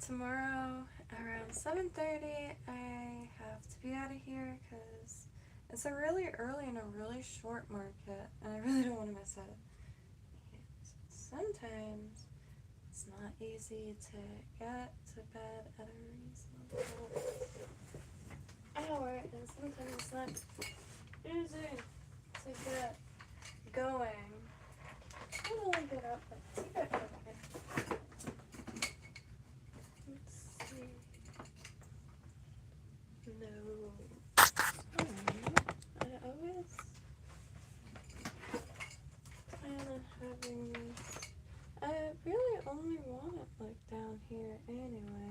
tomorrow around 7:30 I have to be out of here because it's a really early and a really short market, and I really don't want to miss it. And sometimes it's not easy to get to bed at a reasonable hour, and sometimes it's not easy to get going. I don't want to get up, but it's good. Let's see. No. I always plan on having this. I really only want it like down here anyway.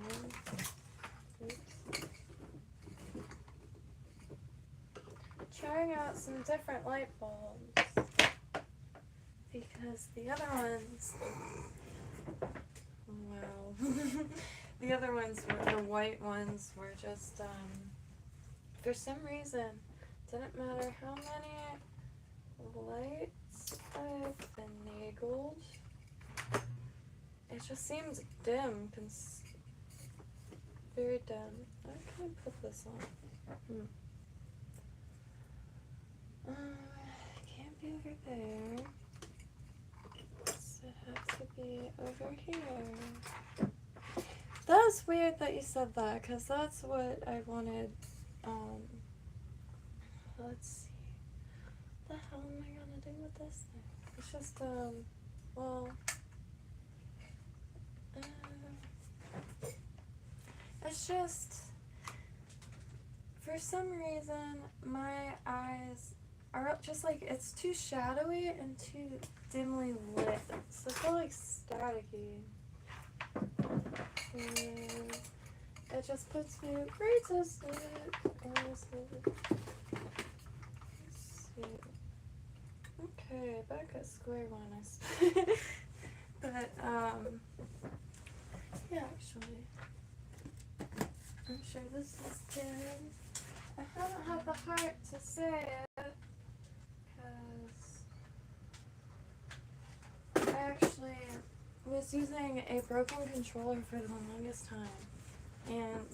Oops. Trying out some different light bulbs because the other ones, wow, the other ones were, the white ones were just, for some reason, didn't matter how many lights I've finagled, it just seems dim, very dim. How can I put this on? Can't be over there. So it has to be over here. That's weird that you said that, because that's what I wanted. Let's see. What the hell am I gonna do with this thing? It's just, well, it's just, for some reason, my eyes are just like, it's too shadowy and too dimly lit, so I feel like staticky. And it just puts me right to sleep, honestly. Let's see. Okay, back at square one, I suppose. But, yeah, actually, I'm sure this is good. I haven't had the heart to say it, because I actually was using a broken controller for the longest time, and,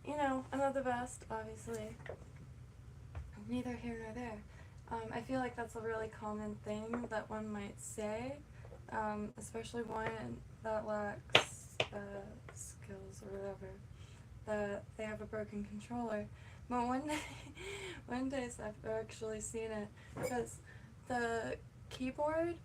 you know, I'm not the best, obviously, neither here nor there. I feel like that's a really common thing that one might say, especially one that lacks skills or whatever, that they have a broken controller. But one day I've actually seen it, because the keyboard,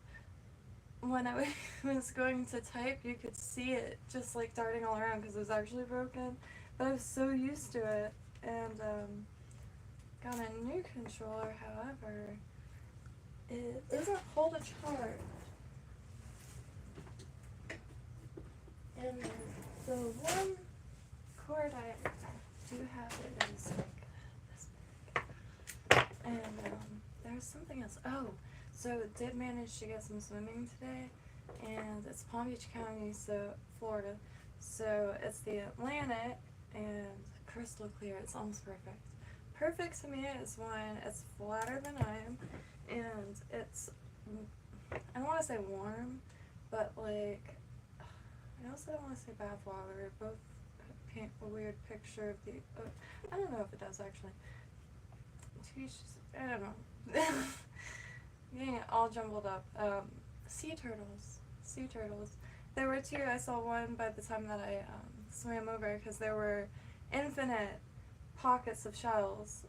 when I was going to type, you could see it just like darting all around because it was actually broken. But I was so used to it, and got a new controller, however, it doesn't hold a charge. And the one cord I do have it is like this big. And there's something else. Oh, so did manage to get some swimming today, and it's Palm Beach County, so Florida. So it's the Atlantic and crystal clear. It's almost perfect. Perfect to me is when it's flatter than I am, and it's, I don't want to say warm, but like, I also don't want to say bath water. Both paint a weird picture of the, I don't know if it does actually. I don't know. Getting it all jumbled up. Sea turtles. There were two. I saw one by the time that I swam over, because there were infinite pockets of shells.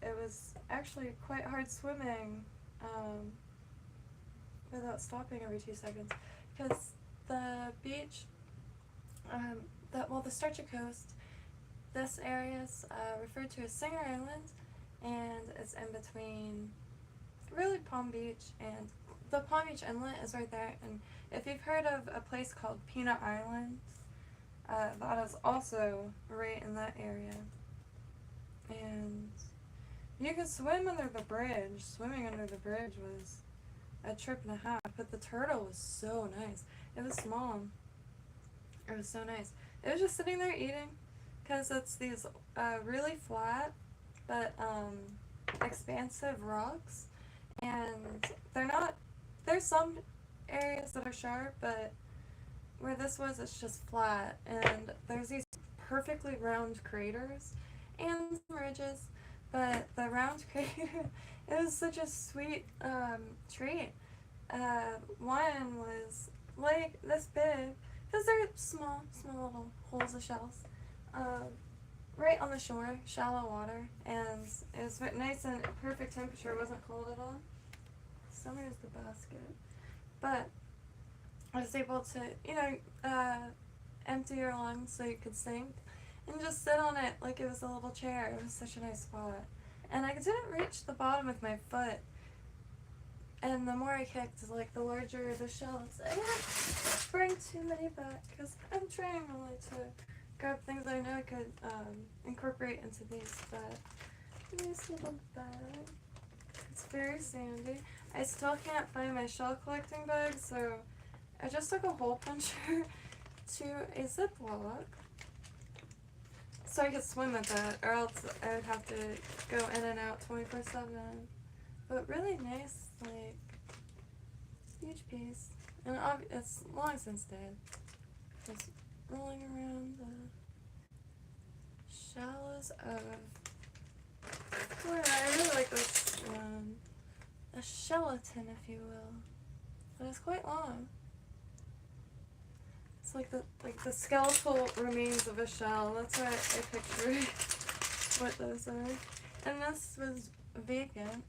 It was actually quite hard swimming without stopping every 2 seconds, because the beach, the Starcher Coast, this area is referred to as Singer Island, and it's in between really Palm Beach, and the Palm Beach Inlet is right there. And if you've heard of a place called Peanut Island, that is also right in that area. And you could swim under the bridge. Swimming under the bridge was a trip and a half, but the turtle was so nice. It was small. It was so nice. It was just sitting there eating, because it's these really flat but expansive rocks, and they're not, there's some areas that are sharp, but where this was, it's just flat, and there's these perfectly round craters and some ridges, but the round crater, it was such a sweet treat. One was like this big, because they're small little holes of shells, right on the shore, shallow water, and it was nice and perfect temperature, wasn't cold at all. Summer's the basket. But I was able to, empty your lungs so you could sink, and just sit on it like it was a little chair. It was such a nice spot. And I didn't reach the bottom with my foot. And the more I kicked, like, the larger the shells. I didn't bring too many back, because I'm trying only to grab things that I know I could incorporate into these. But nice little bag. It's very sandy. I still can't find my shell collecting bag, so I just took a hole puncher to a Ziploc so I could swim with it, or else I would have to go in and out 24/7. But really nice, like, huge piece. And it's long since dead. Just rolling around the shallows of Florida. I really like this one. A skeleton, if you will. But it's quite long. It's like the skeletal remains of a shell. That's what I pictured what those are. And this was vegan.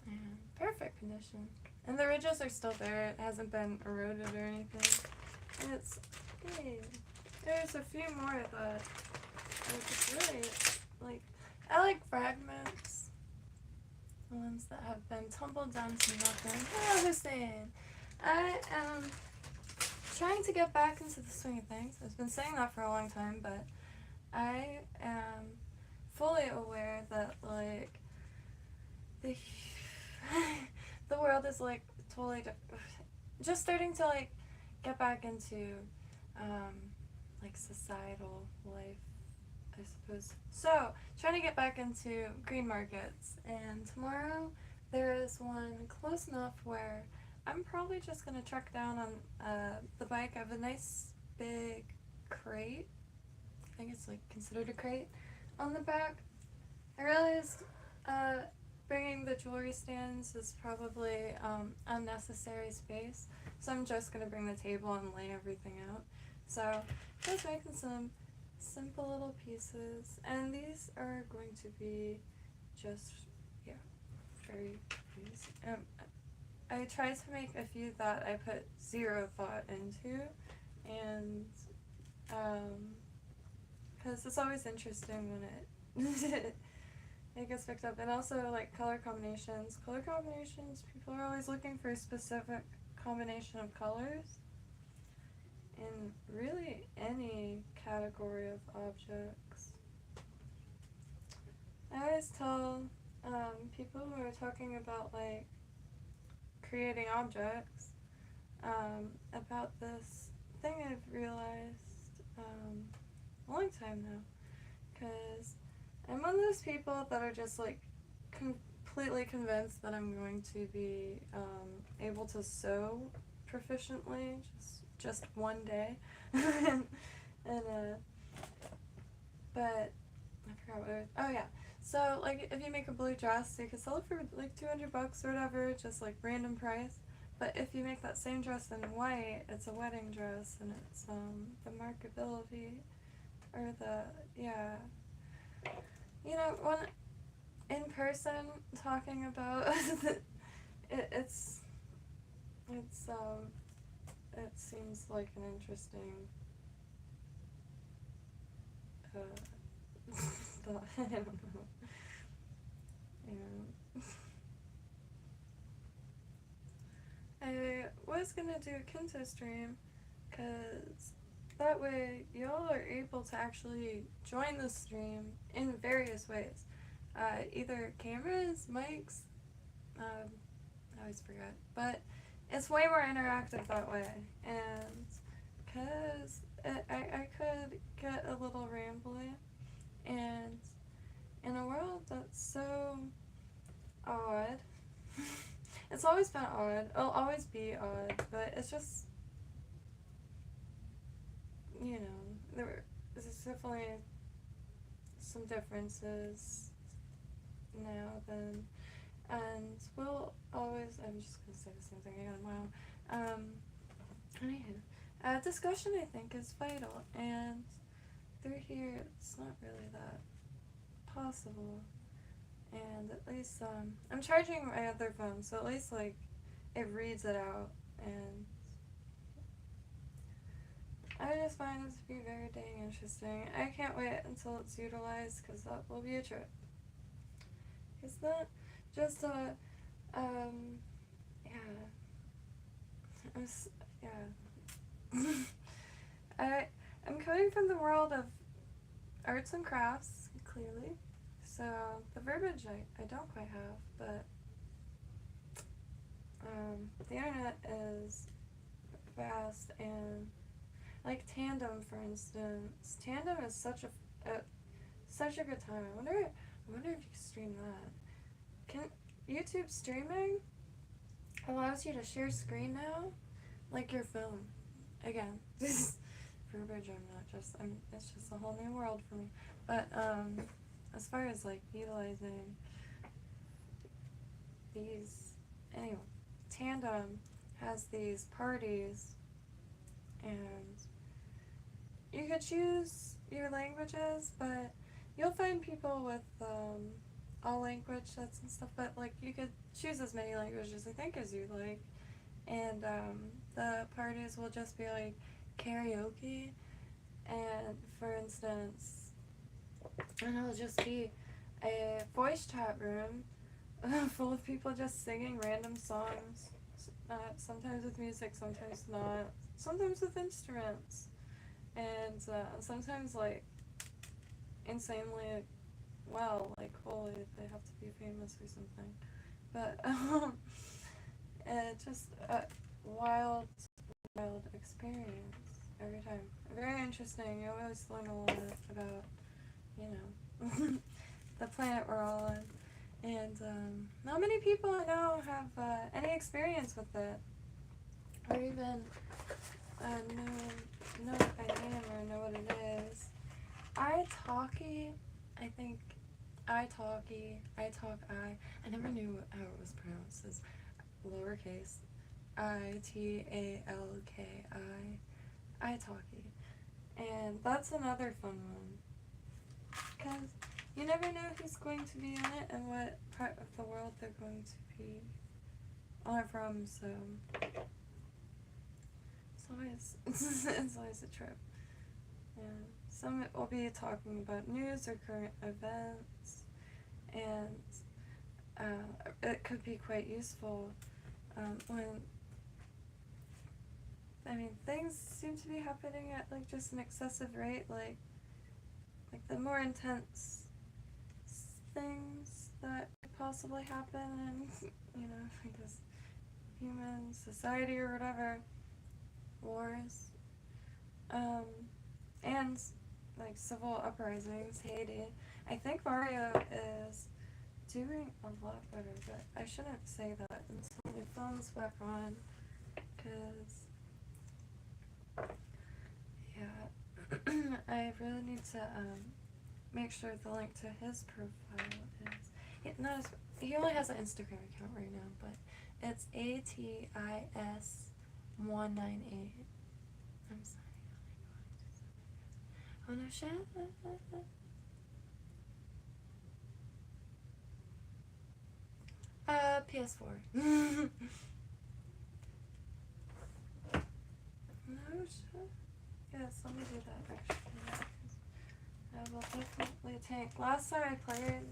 And perfect condition. And the ridges are still there. It hasn't been eroded or anything. And it's, hey, there's a few more that it's really, like, I like fragments. The ones that have been tumbled down to nothing. Hello, Hussein. I am trying to get back into the swing of things. I've been saying that for a long time, but I am fully aware that, like, the world is, like, totally just starting to, like, get back into, like, societal life, I suppose. So, trying to get back into green markets, and tomorrow there is one close enough where I'm probably just going to truck down on the bike. I have a nice big crate. I think it's, like, considered a crate on the back. I realized bringing the jewelry stands is probably unnecessary space, so I'm just going to bring the table and lay everything out. So just making some simple little pieces, and these are going to be just, yeah, very easy. I tried to make a few that I put zero thought into, and because it's always interesting when it gets picked up. And also, like, color combinations. Color combinations, people are always looking for a specific combination of colors in really any category of objects. I always tell people who are talking about, like, creating objects about this thing I've realized a long time now, because I'm one of those people that are just, like, completely convinced that I'm going to be able to sew proficiently just one day. But I forgot what it was. Oh yeah, so, like, if you make a blue dress, you can sell it for like $200 or whatever, just, like, random price. But if you make that same dress in white, it's a wedding dress, and it's the markability, or when in person talking about it seems like an interesting thought. I don't know. I was gonna do a KYNTO stream, because that way y'all are able to actually join the stream in various ways. Either cameras, mics, I always forget, but it's way more interactive that way, and because I could get a little rambly, and in a world that's so odd, it's always been odd. It'll always be odd, but it's just, you know, there's definitely some differences now then, and we'll always, I'm just gonna say the same thing again, wow. Anywho, discussion I think is vital, and through here it's not really that possible. And at least, I'm charging my other phone, so at least, like, it reads it out, and I just find it to be very dang interesting. I can't wait until it's utilized, because that will be a trip. It's not just a, yeah. I'm coming from the world of arts and crafts, clearly. So, the verbiage I don't quite have, but the internet is vast, and like Tandem, for instance. Tandem is such a good time. I wonder if you can stream that. Can YouTube streaming allows you to share screen now, like your phone. Again, this verbiage. It's just a whole new world for me. But as far as like utilizing these, anyway, Tandem has these parties, and you could choose your languages, but you'll find people with all language sets and stuff, but like you could choose as many languages I think as you like, and the parties will just be like karaoke, and for instance, and it'll just be a voice chat room full of people just singing random songs, sometimes with music, sometimes not, sometimes with instruments, and sometimes like insanely well, like holy, they have to be famous or something, but it's just a wild experience every time. Very interesting. You always learn a lot about, you know, the planet we're all on. And not many people I know have any experience with it, or even know what I am or know what it is. italki, I think, italki, I never knew how it was pronounced. It's lowercase, italki, italki. And that's another fun one, because you never know who's going to be in it and what part of the world they're going to be on it from, so it's always a trip. And some will be talking about news or current events, and it could be quite useful when, I mean, things seem to be happening at like just an excessive rate, like the more intense things that could possibly happen in, you know, I guess human society or whatever, wars, and like civil uprisings. Haiti, I think Mario is doing a lot better, but I shouldn't say that until my phone's back on, because yeah, I really need to make sure the link to his profile is, he only has an Instagram account right now, but it's ATIS198. I'm sorry. Oh no, shit. PS4. No shit. Yes, let me do that actually. I will definitely tank. Last time I played,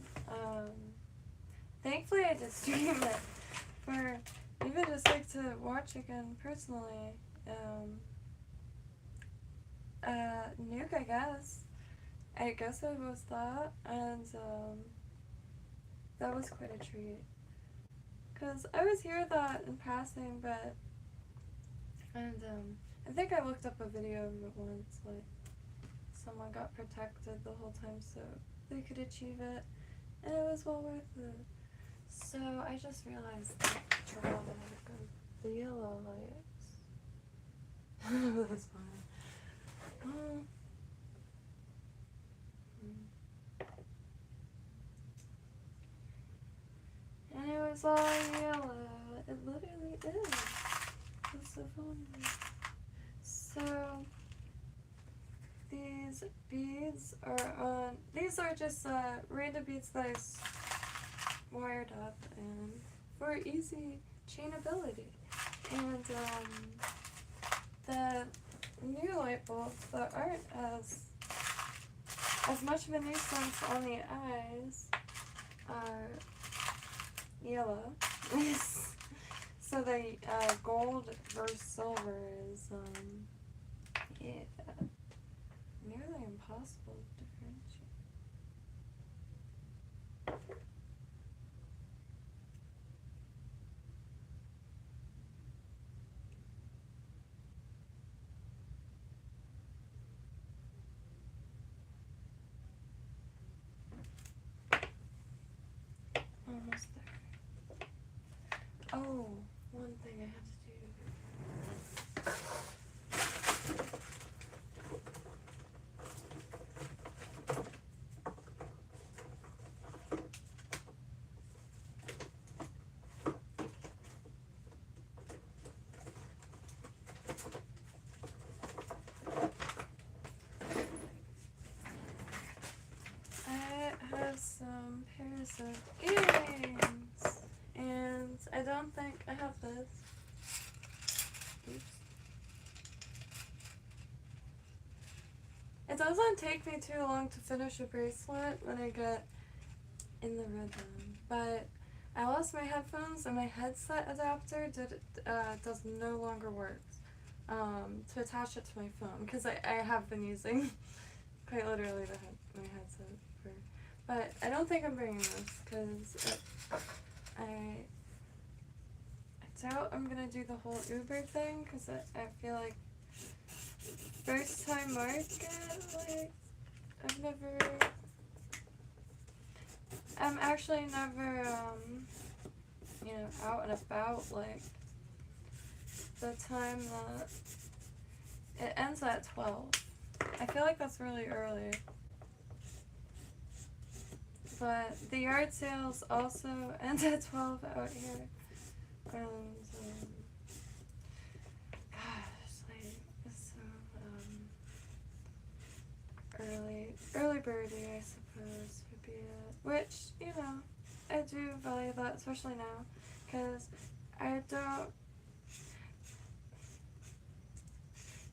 thankfully I did stream it for even just like to watch again personally. Nuke, I guess. I guess it was that, and that was quite a treat. Cause I always hear that in passing, but I think I looked up a video of it once, like someone got protected the whole time so they could achieve it, and it was well worth it. So I just realized that dramatic of the yellow lights. That's fine. And it was all yellow. It literally is. That's so funny. So these beads are on. These are just random beads that I wired up and for easy chainability. And the new light bulbs that aren't as much of a nuisance on the eyes are yellow. So the gold versus silver is yeah, nearly impossible to differentiate. Almost there. Oh, one thing I have to do. I have some pairs of earrings. And I don't think I have this. Oops. It doesn't take me too long to finish a bracelet when I get in the rhythm, but I lost my headphones and my headset adapter does no longer work to attach it to my phone, because I have been using quite literally my headset for, but I don't think I'm bringing this because I doubt I'm gonna do the whole Uber thing, because I feel like first time market, like I'm actually never you know, out and about like the time that it ends at 12. I feel like that's really early. But the yard sales also end at 12 out here. And, gosh, like, it's so, early birdie, I suppose, would be it. Which, you know, I do value that, especially now, because I don't,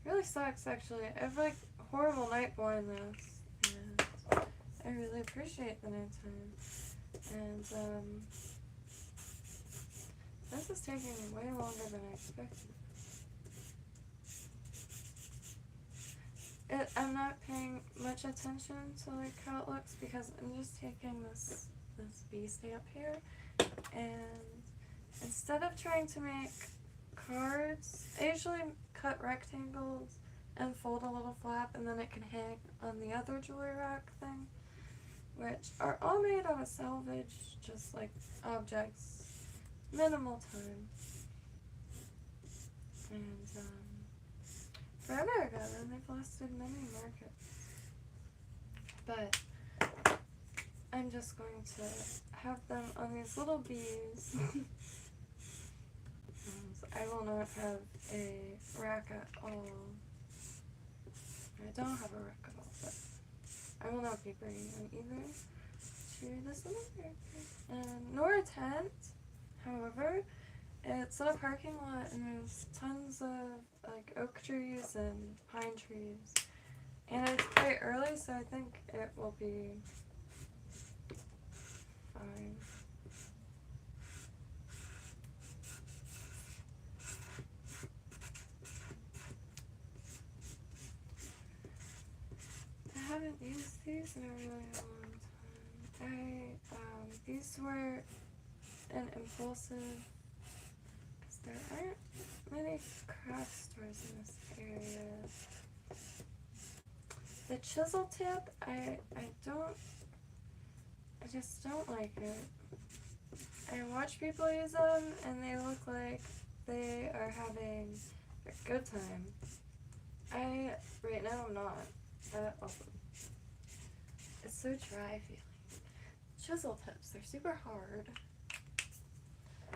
it really sucks, actually. I have, like, horrible night blindness, and I really appreciate the nighttime. And, this is taking way longer than I expected. I'm not paying much attention to like how it looks, because I'm just taking this B stamp here, and instead of trying to make cards, I usually cut rectangles and fold a little flap, and then it can hang on the other jewelry rack thing, which are all made out of salvage, just like objects. Minimal time. And forever ago, and they've lasted many markets. But I'm just going to have them on these little bees. I will not have a rack at all. I don't have a rack at all, but I will not be bringing them either to this little market. Nor a tent. However, it's in a parking lot and there's tons of like oak trees and pine trees, and it's quite early, so I think it will be fine. I haven't used these in a really long time. These were an impulsive, because there aren't many craft stores in this area. The chisel tip, I just don't like it. I watch people use them and they look like they are having a good time. Right now I'm not. It's so dry feeling. Chisel tips, they're super hard.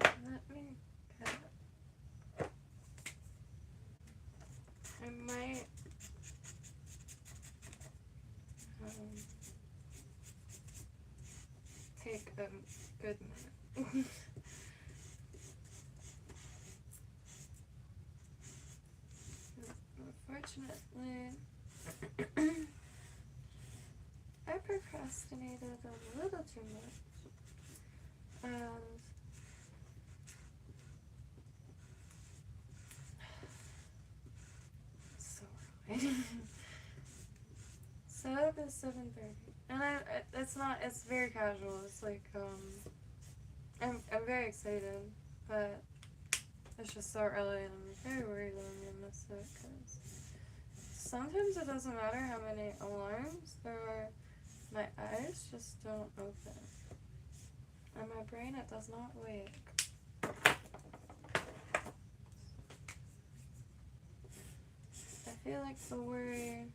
Let me get, I might take a good minute. Unfortunately, I procrastinated a little too much. So early. Setup is 7:30, and it's very casual. It's like I'm very excited, but it's just so early, and I'm very worried that I'm gonna miss it because sometimes it doesn't matter how many alarms there are. My eyes just don't open. And my brain, it does not wake. I feel like the worry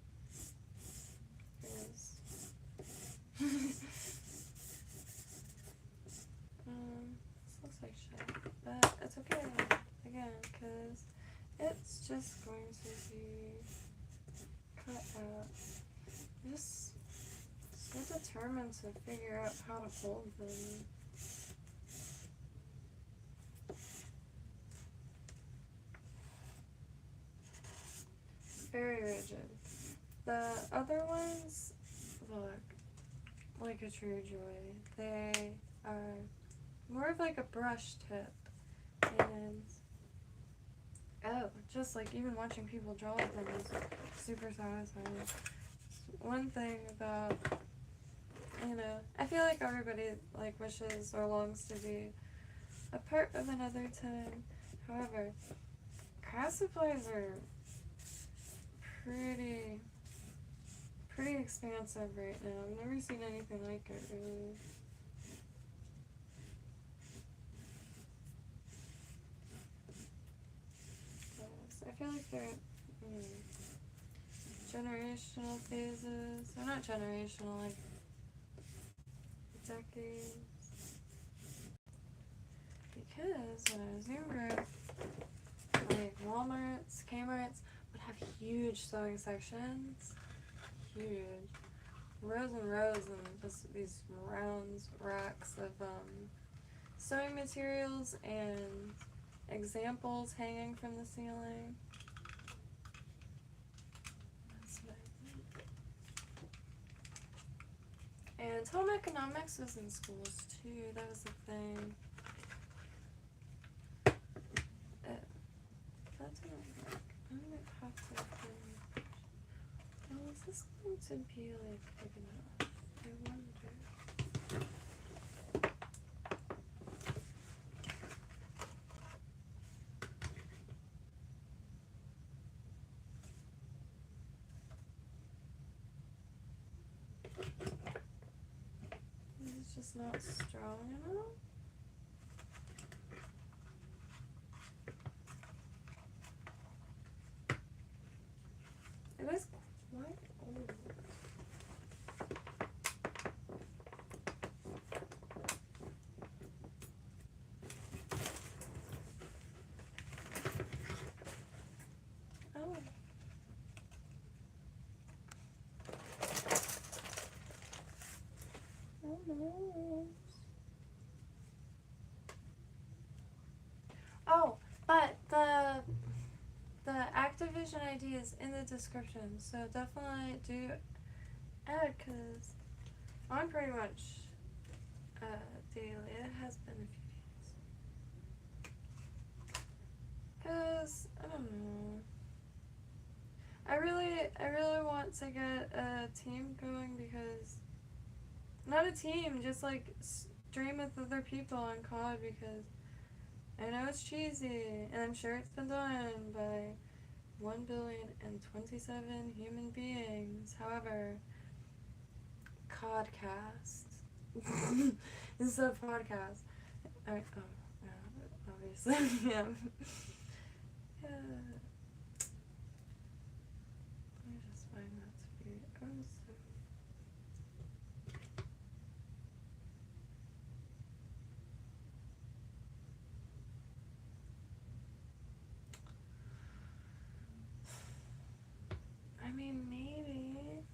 is... this looks like shit. But it's okay, again, because it's just going to be cut out. Just so determined to figure out how to hold them. Very rigid. The other ones look like a true joy. They are more of like a brush tip, and just like even watching people draw with them is super satisfying. One thing about, I feel like everybody like wishes or longs to be a part of another time. However, craft supplies are pretty expansive right now. I've never seen anything like it, really. Yes, I feel like they're generational phases. They're not generational, like decades. Because when I was younger, like Walmart's, Kmart's would have huge sewing sections. Huge. Rows and rows and just these round racks of sewing materials and examples hanging from the ceiling. That's what I think. And home economics was in schools too. That was the thing. That didn't work. I'm gonna have to well, is this going to be like big enough? I wonder. It's just not strong enough. It is quite old. Oh. Oh no. Oh, but the Activision ID is in the description, so definitely do add, because I'm pretty much daily. It has been a few days. Because, I don't know. I really want to get a team going, because, not a team, just like stream with other people on COD, because I know it's cheesy, and I'm sure it's been done by 1,027,000,000 human beings. However, Codcast instead of podcast. yeah, obviously, yeah. Yeah. Let me just find that to be. I mean, maybe.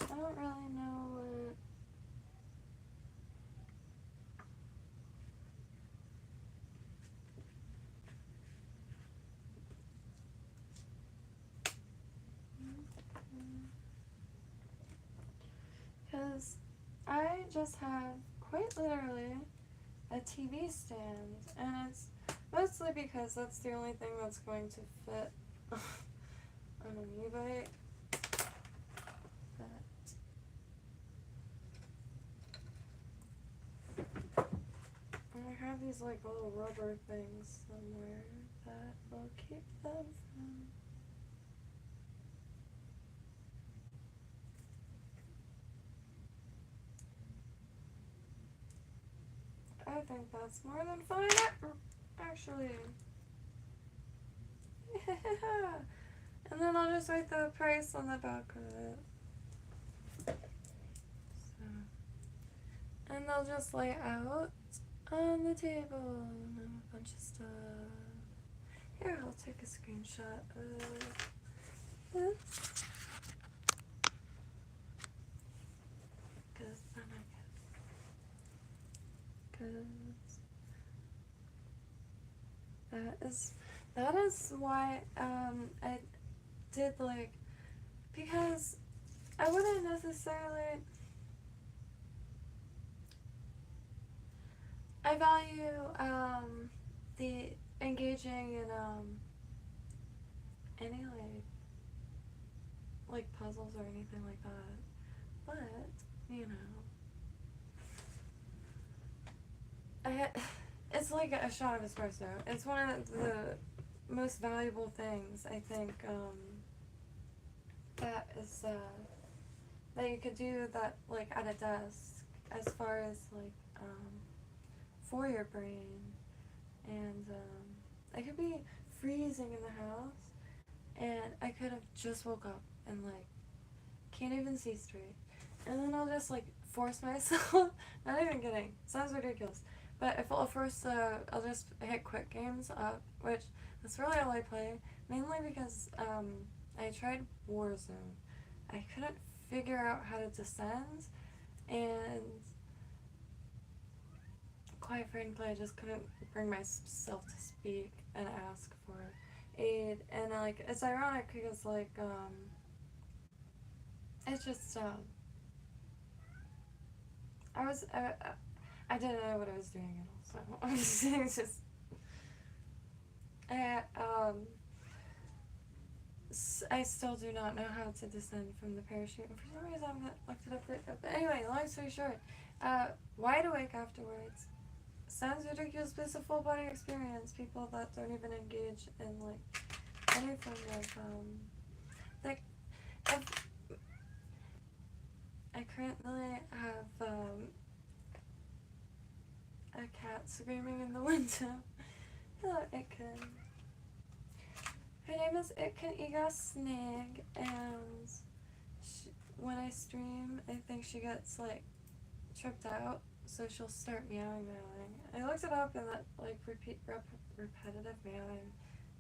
I don't really know what. Because I just have quite literally a TV stand, and it's mostly because that's the only thing that's going to fit on an e-bike. And I have these like little rubber things somewhere that will keep them from. I think that's more than fine. Actually. Yeah. And then I'll just write the price on the back of it. So. And they'll just lay out on the table and a bunch of stuff. Here, I'll take a screenshot of this. Because then I can. Because that is why I did like, because I wouldn't necessarily. I value the engaging in any like puzzles or anything like that, but you know, it's like a shot of espresso. It's one of the most valuable things I think that is that you could do that like at a desk, as far as like for your brain. And I could be freezing in the house, and I could have just woke up and like can't even see straight, and then I'll just like force myself. Not even kidding. Sounds ridiculous, but if I'll force I'll just hit quick games up, which that's really all I play. Mainly because I tried Warzone. I couldn't figure out how to descend, and quite frankly, I just couldn't bring myself to speak and ask for aid. And like, it's ironic because like it's just I didn't know what I was doing at all, so it's just I still do not know how to descend from the parachute, and for some reason I haven't looked it up. But anyway, long story short, wide awake afterwards. Sounds ridiculous, but it's a full body experience. People that don't even engage in like any form of like I currently have a cat screaming in the window. Hello, Itkin. Her name is Itkin Igasnig, and when I stream, I think she gets like tripped out. So she'll start meowing. I looked it up, and that like repetitive meowing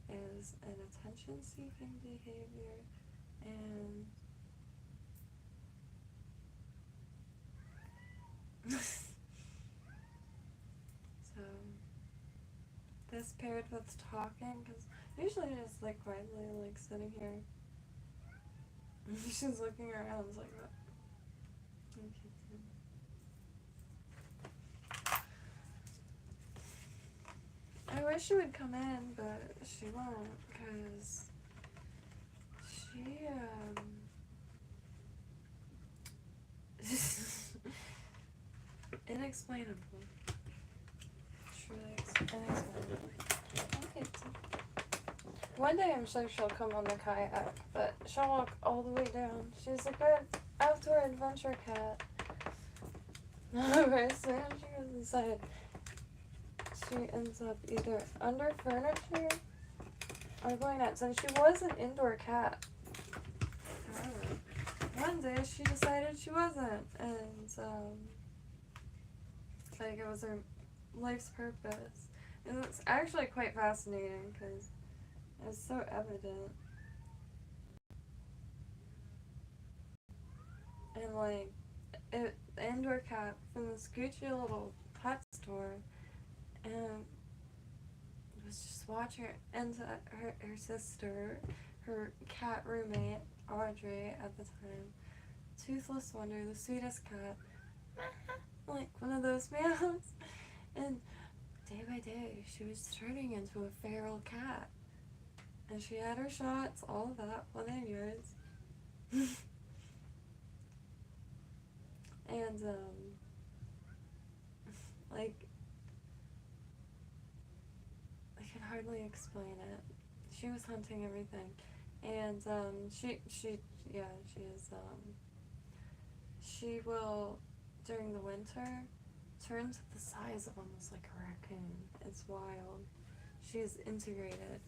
is an attention-seeking behavior, and so this paired with talking, because usually I just like quietly like sitting here. She's looking around like that. I wish she would come in, but she won't, because she, inexplainable. Truly inexplainable. Okay. One day I'm sure she'll come on the kayak, but she'll walk all the way down. She's a good outdoor adventure cat. However, as soon as she goes inside, she ends up either under furniture or going nuts. And she was an indoor cat. However, one day she decided she wasn't, and like it was her life's purpose. And it's actually quite fascinating because it's so evident. And like, the indoor cat from this Gucci little pet store, and was just watching her and her sister, her cat roommate, Audrey at the time, Toothless Wonder, the sweetest cat, like one of those meows, and day by day she was turning into a feral cat, and she had her shots, all of that, 1 years. And like, I can hardly explain it. She was hunting everything, and she is she will, during the winter, turn to the size of almost like a raccoon. It's wild. She's integrated.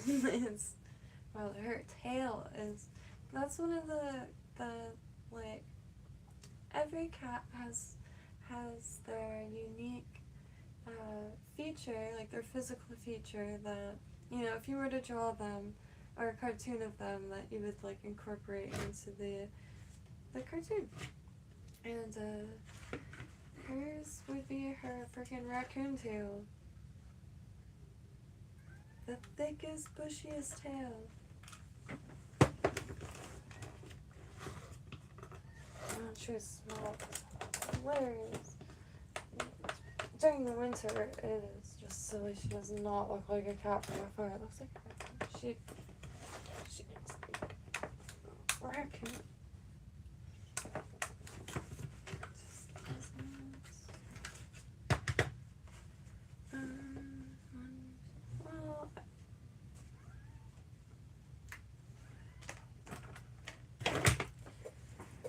It's, well, her tail is, that's one of the like, every cat has their unique feature, like their physical feature that, you know, if you were to draw them, or a cartoon of them, that you would like incorporate into the cartoon. And hers would be her freaking raccoon tail. The thickest, bushiest tail. Oh, she was small. Hilarious. During the winter, it is just silly. She does not look like a cat from afar. It looks like a raccoon. She looks like a raccoon. Well,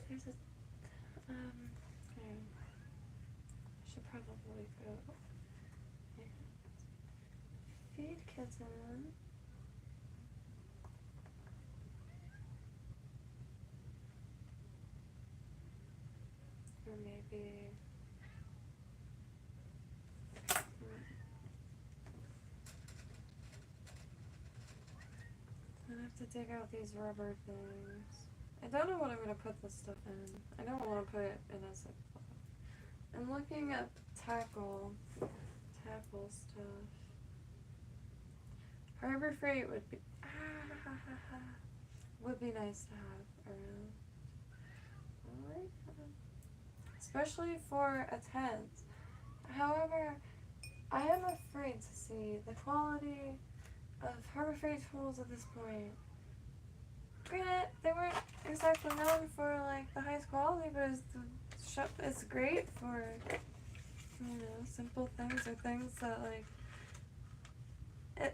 there's a, I should probably go and feed kitten. Or maybe, I have to dig out these rubber things. I don't know what I'm going to put this stuff in. I don't want to put it in a Ziploc. I'm looking at tackle stuff. Harbor Freight would be nice to have around. I like that. Especially for a tent. However, I am afraid to see the quality of Harbor Freight tools at this point. Granted, they weren't exactly known for like the highest quality, but it's great for, you know, simple things or things that like.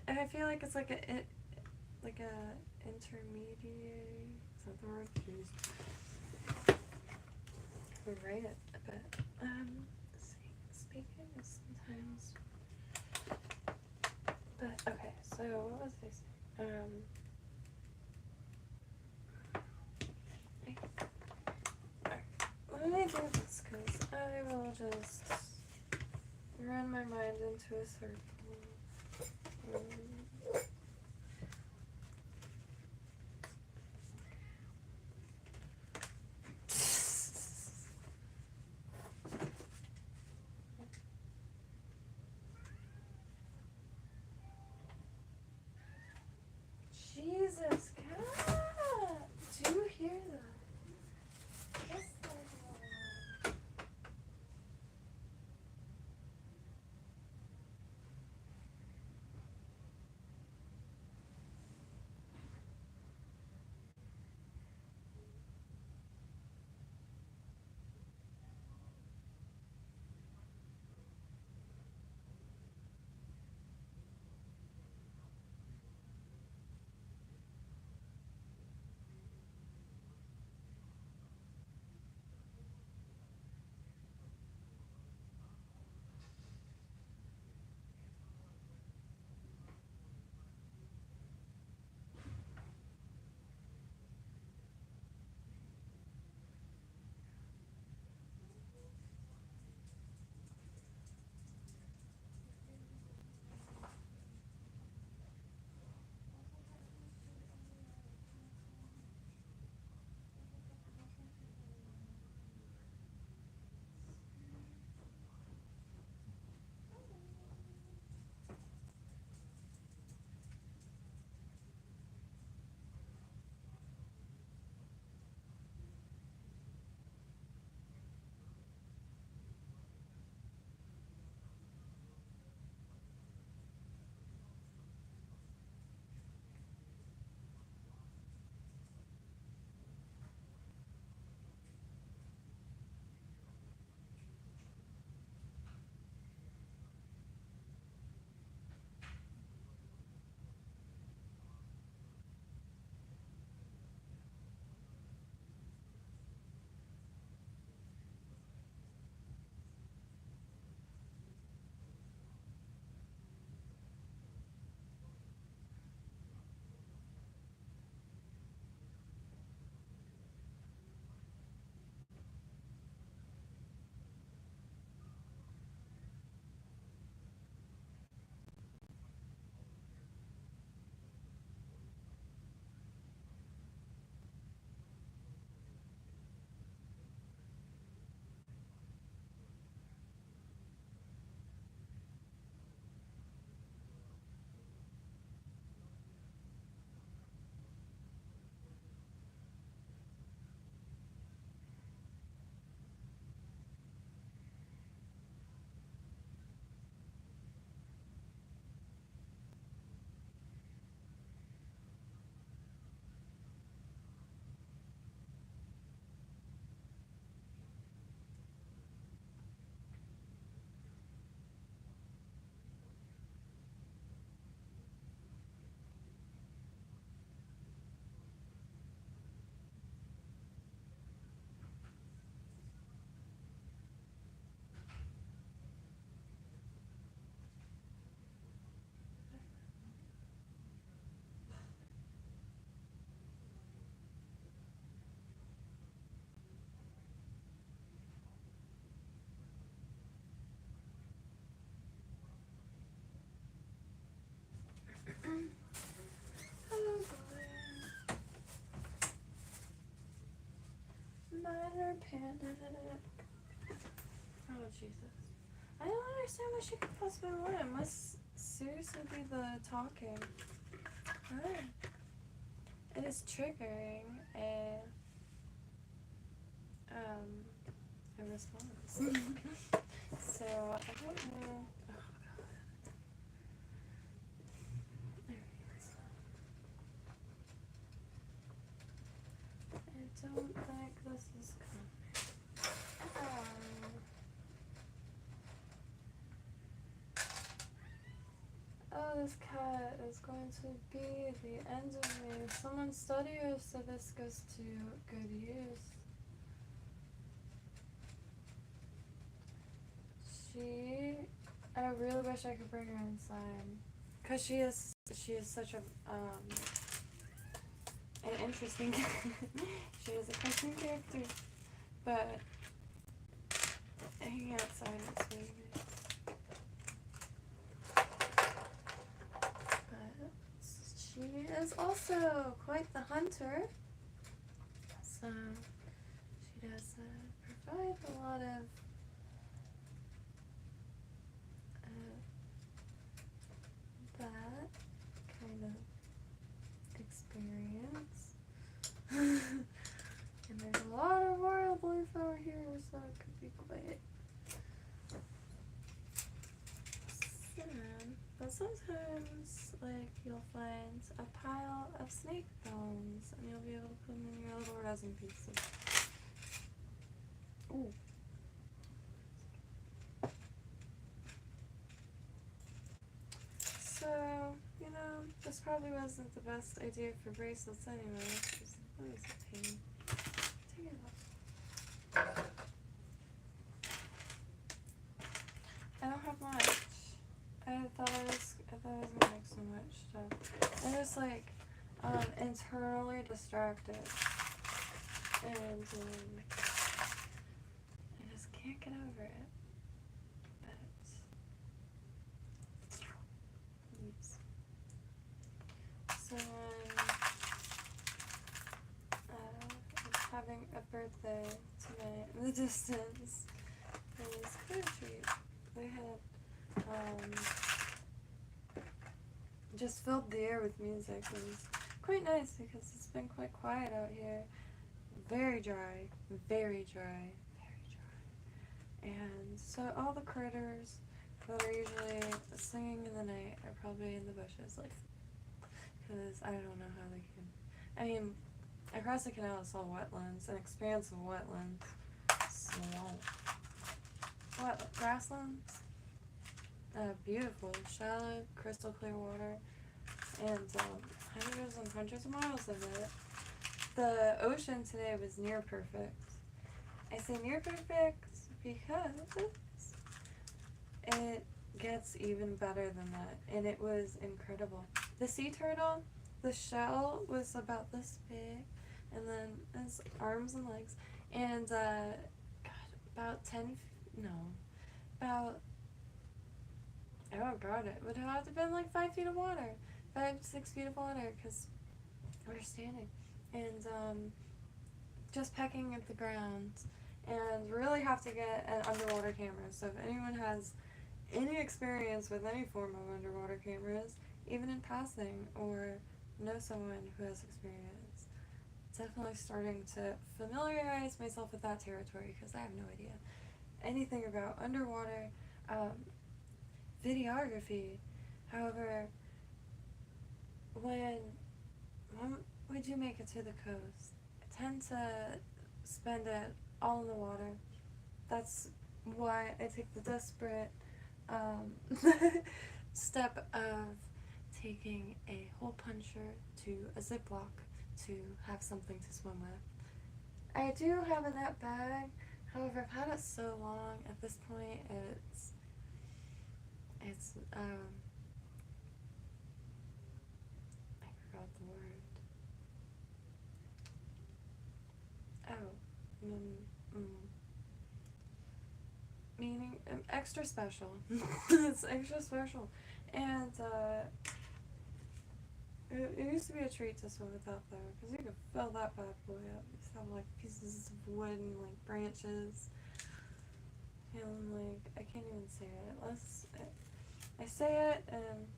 I feel like it's like a intermediary. Is that the word used? Right, but speaking is sometimes. But okay, so what was I saying? Let me do this because I will just run my mind into a circle. Jesus, cat! Do you hear that? Yes, Oh, Jesus. I don't understand what she could possibly want. It must seriously be the talking. Oh. It is triggering a response. So, I don't know. Oh, God. There it is. I don't think this is coming. Oh, this cat is going to be the end of me. Someone studier said this goes to good use. I really wish I could bring her inside. Cause she is such a, an interesting, she is a cartoon character, but hanging outside is really nice. But she is also quite the hunter, so she does provide a lot of that kind of experience. And there's a lot of royal blue over here, so it could be quite sad. But sometimes, like, you'll find a pile of snake bones, and you'll be able to put them in your little resin pieces. Ooh. So, you know, this probably wasn't the best idea for bracelets anyway. That was a pain. Take it off. I don't have much. I thought I was gonna make so much stuff. I'm just like internally distracted, and I just can't get over it. Someone is having a birthday tonight in the distance. It was quite a treat. They had just filled the air with music. It was quite nice because it's been quite quiet out here. Very dry, very dry, very dry. And so all the critters that are usually singing in the night are probably in the bushes, like, because I don't know how they can. I mean, across the canal it's all wetlands, an expanse of wetlands. Swamp. What? Grasslands? Beautiful, shallow, crystal clear water, and hundreds and hundreds of miles of it. The ocean today was near perfect. I say near perfect because it gets even better than that, and it was incredible. The sea turtle, the shell was about this big, and then its arms and legs, and it would have to been like 5 feet of water, 6 feet of water, because we're standing, and just pecking at the ground, and really have to get an underwater camera. So if anyone has any experience with any form of underwater cameras, even in passing, or know someone who has experience, definitely starting to familiarize myself with that territory, because I have no idea anything about underwater videography. However, when we do make it to the coast, I tend to spend it all in the water. That's why I take the desperate step of taking a hole puncher to a Ziploc to have something to swim with. I do have a net bag, however, I've had it so long, at this point, it's I forgot the word. Meaning, extra special. It's extra special. And, It used to be a treat to swim with out there, because you could fill that bad boy up. You just have like pieces of wood and like branches. And like, I can't even say it. I say it and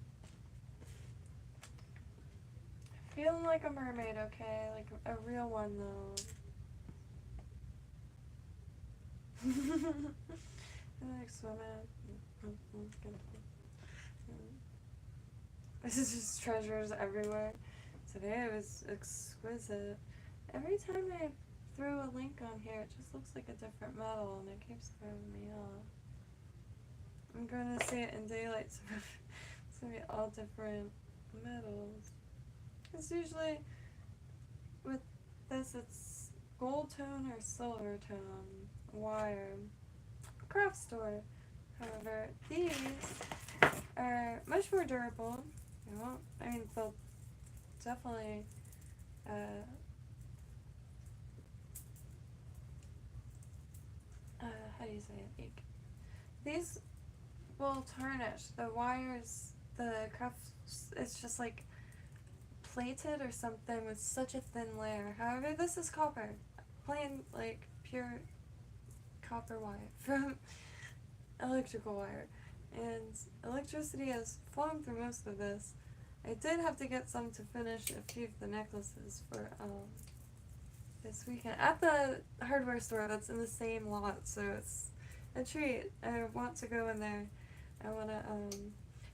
feeling like a mermaid, okay? Like a real one though. I like swimming. This is just treasures everywhere. Today it was exquisite. Every time I throw a link on here, it just looks like a different metal and it keeps throwing me off. I'm going to see it in daylight, so it's going to be all different metals. Because usually with this, it's gold tone or silver tone wire. Craft store. However, these are much more durable. I mean, they'll definitely how do you say it? Like, these will tarnish. The wires, the craft, it's just like plated or something with such a thin layer. However, this is copper. Plain, like, pure copper wire from electrical wire. And electricity has flown through most of this. I did have to get some to finish a few of the necklaces for this weekend at the hardware store that's in the same lot, so it's a treat. I want to go in there. I want to,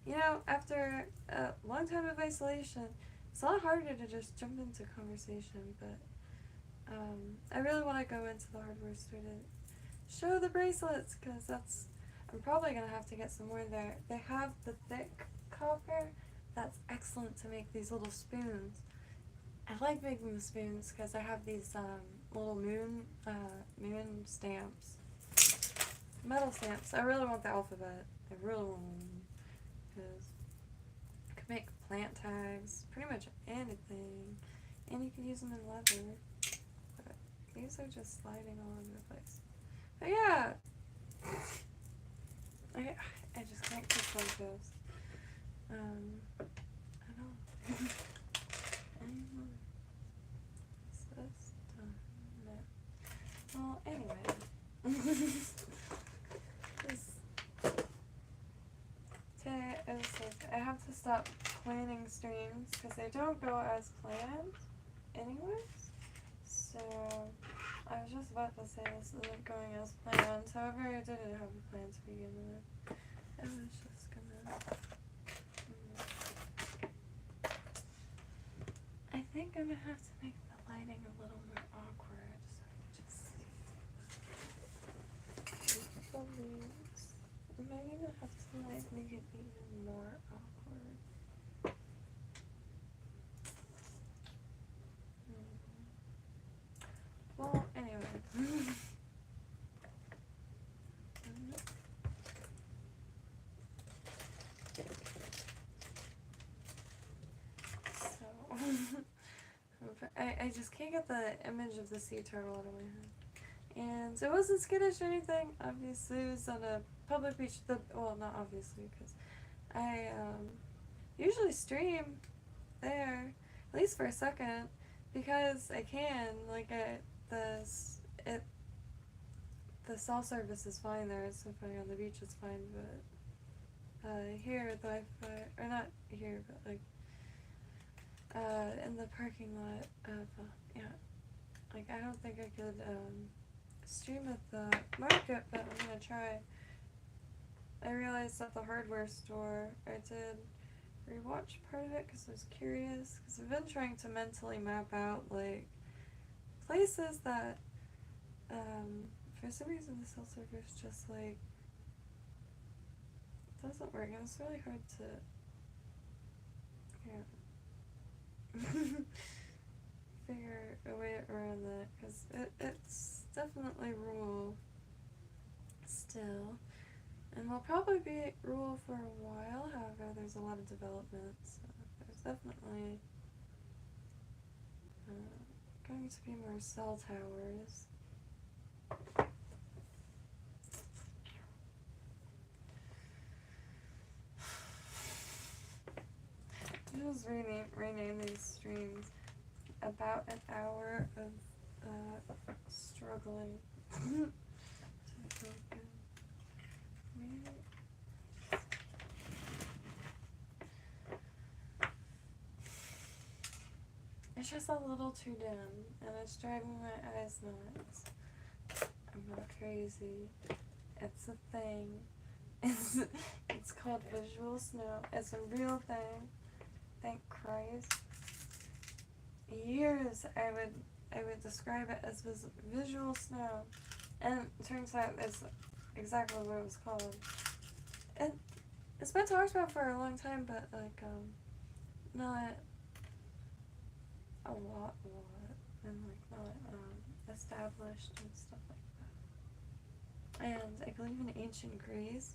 you know, after a long time of isolation, it's a lot harder to just jump into conversation, but I really want to go into the hardware store to show the bracelets, because I'm probably going to have to get some more there. They have the thick copper that's excellent to make these little spoons. I like making the spoons because I have these little moon stamps, metal stamps. I really want the alphabet. I really want them because I can make plant tags, pretty much anything, and you can use them in leather. But these are just sliding all over the place. But yeah, I just can't keep photos. I don't. Well, anyway, today it was like I have to stop planning streams because they don't go as planned anyways. So I was just about to say this isn't going as planned. However, I didn't have a plan to begin with. I was just gonna. I think I'm gonna have to make the lighting a little more awkward. Am I gonna have to like make it even more awkward? Well, anyway. So I just can't get the image of the sea turtle out of my head. And it wasn't skittish or anything. Obviously, it was on a public beach. Well, not obviously, because I usually stream there, at least for a second, because I can. Like, the cell service is fine there. It's so funny on the beach. It's fine, but here the Wi-Fi, or not here, but like in the parking lot of yeah. Like, I don't think I could stream at the market, but I'm gonna try. I realized at the hardware store I did rewatch part of it because I was curious, because I've been trying to mentally map out like places that for some reason the cell service just like doesn't work, and it's really hard to figure a way around that, because it's definitely rural still, and will probably be rural for a while. However, there's a lot of development, so there's definitely going to be more cell towers. It feels just rename these streams about an hour of struggling to focus. It's just a little too dim, and it's driving my eyes nuts. I'm not crazy. It's a thing. It's called visual snow. It's a real thing. Thank Christ. Years I would describe it as visual snow, and it turns out it's exactly what it was called. It's been talked about for a long time, but like not a lot, and like not established and stuff like that. And I believe in ancient Greece,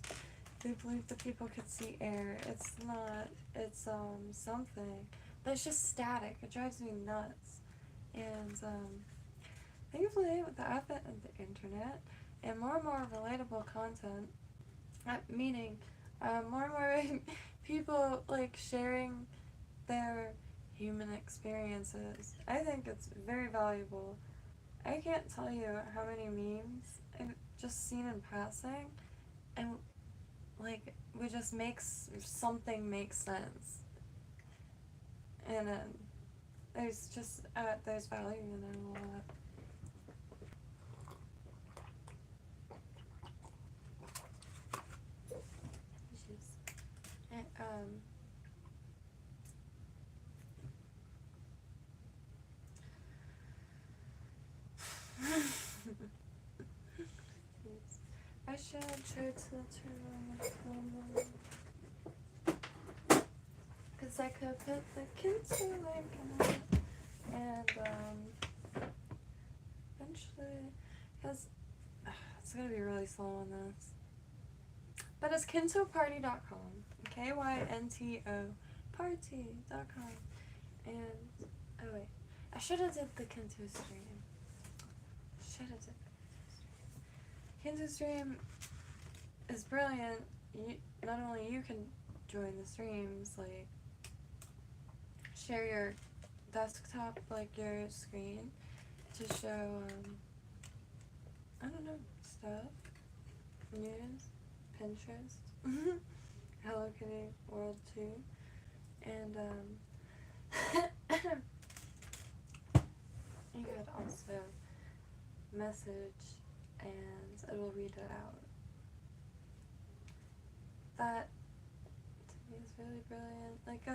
they believed that people could see air. It's not. It's something, but it's just static. It drives me nuts. And thankfully, with the advent of the internet and more relatable content, meaning more and more people like sharing their human experiences, I think it's very valuable. I can't tell you how many memes I've just seen in passing, and like we just something makes sense, and there's just there's value in it a lot. I should try to turn on the camera, because I could put the KYNTO link in it, and eventually, because it's going to be really slow on this, but it's KYNTOparty.com, KYNTO party.com, and, oh wait, I should have did the KYNTO stream. KYNTO stream is brilliant. Not only you can join the streams, like share your desktop, like your screen, to show I don't know, stuff, news, Pinterest, Hello Kitty World 2, and you could also message and it will read it out. That to me is really brilliant. Like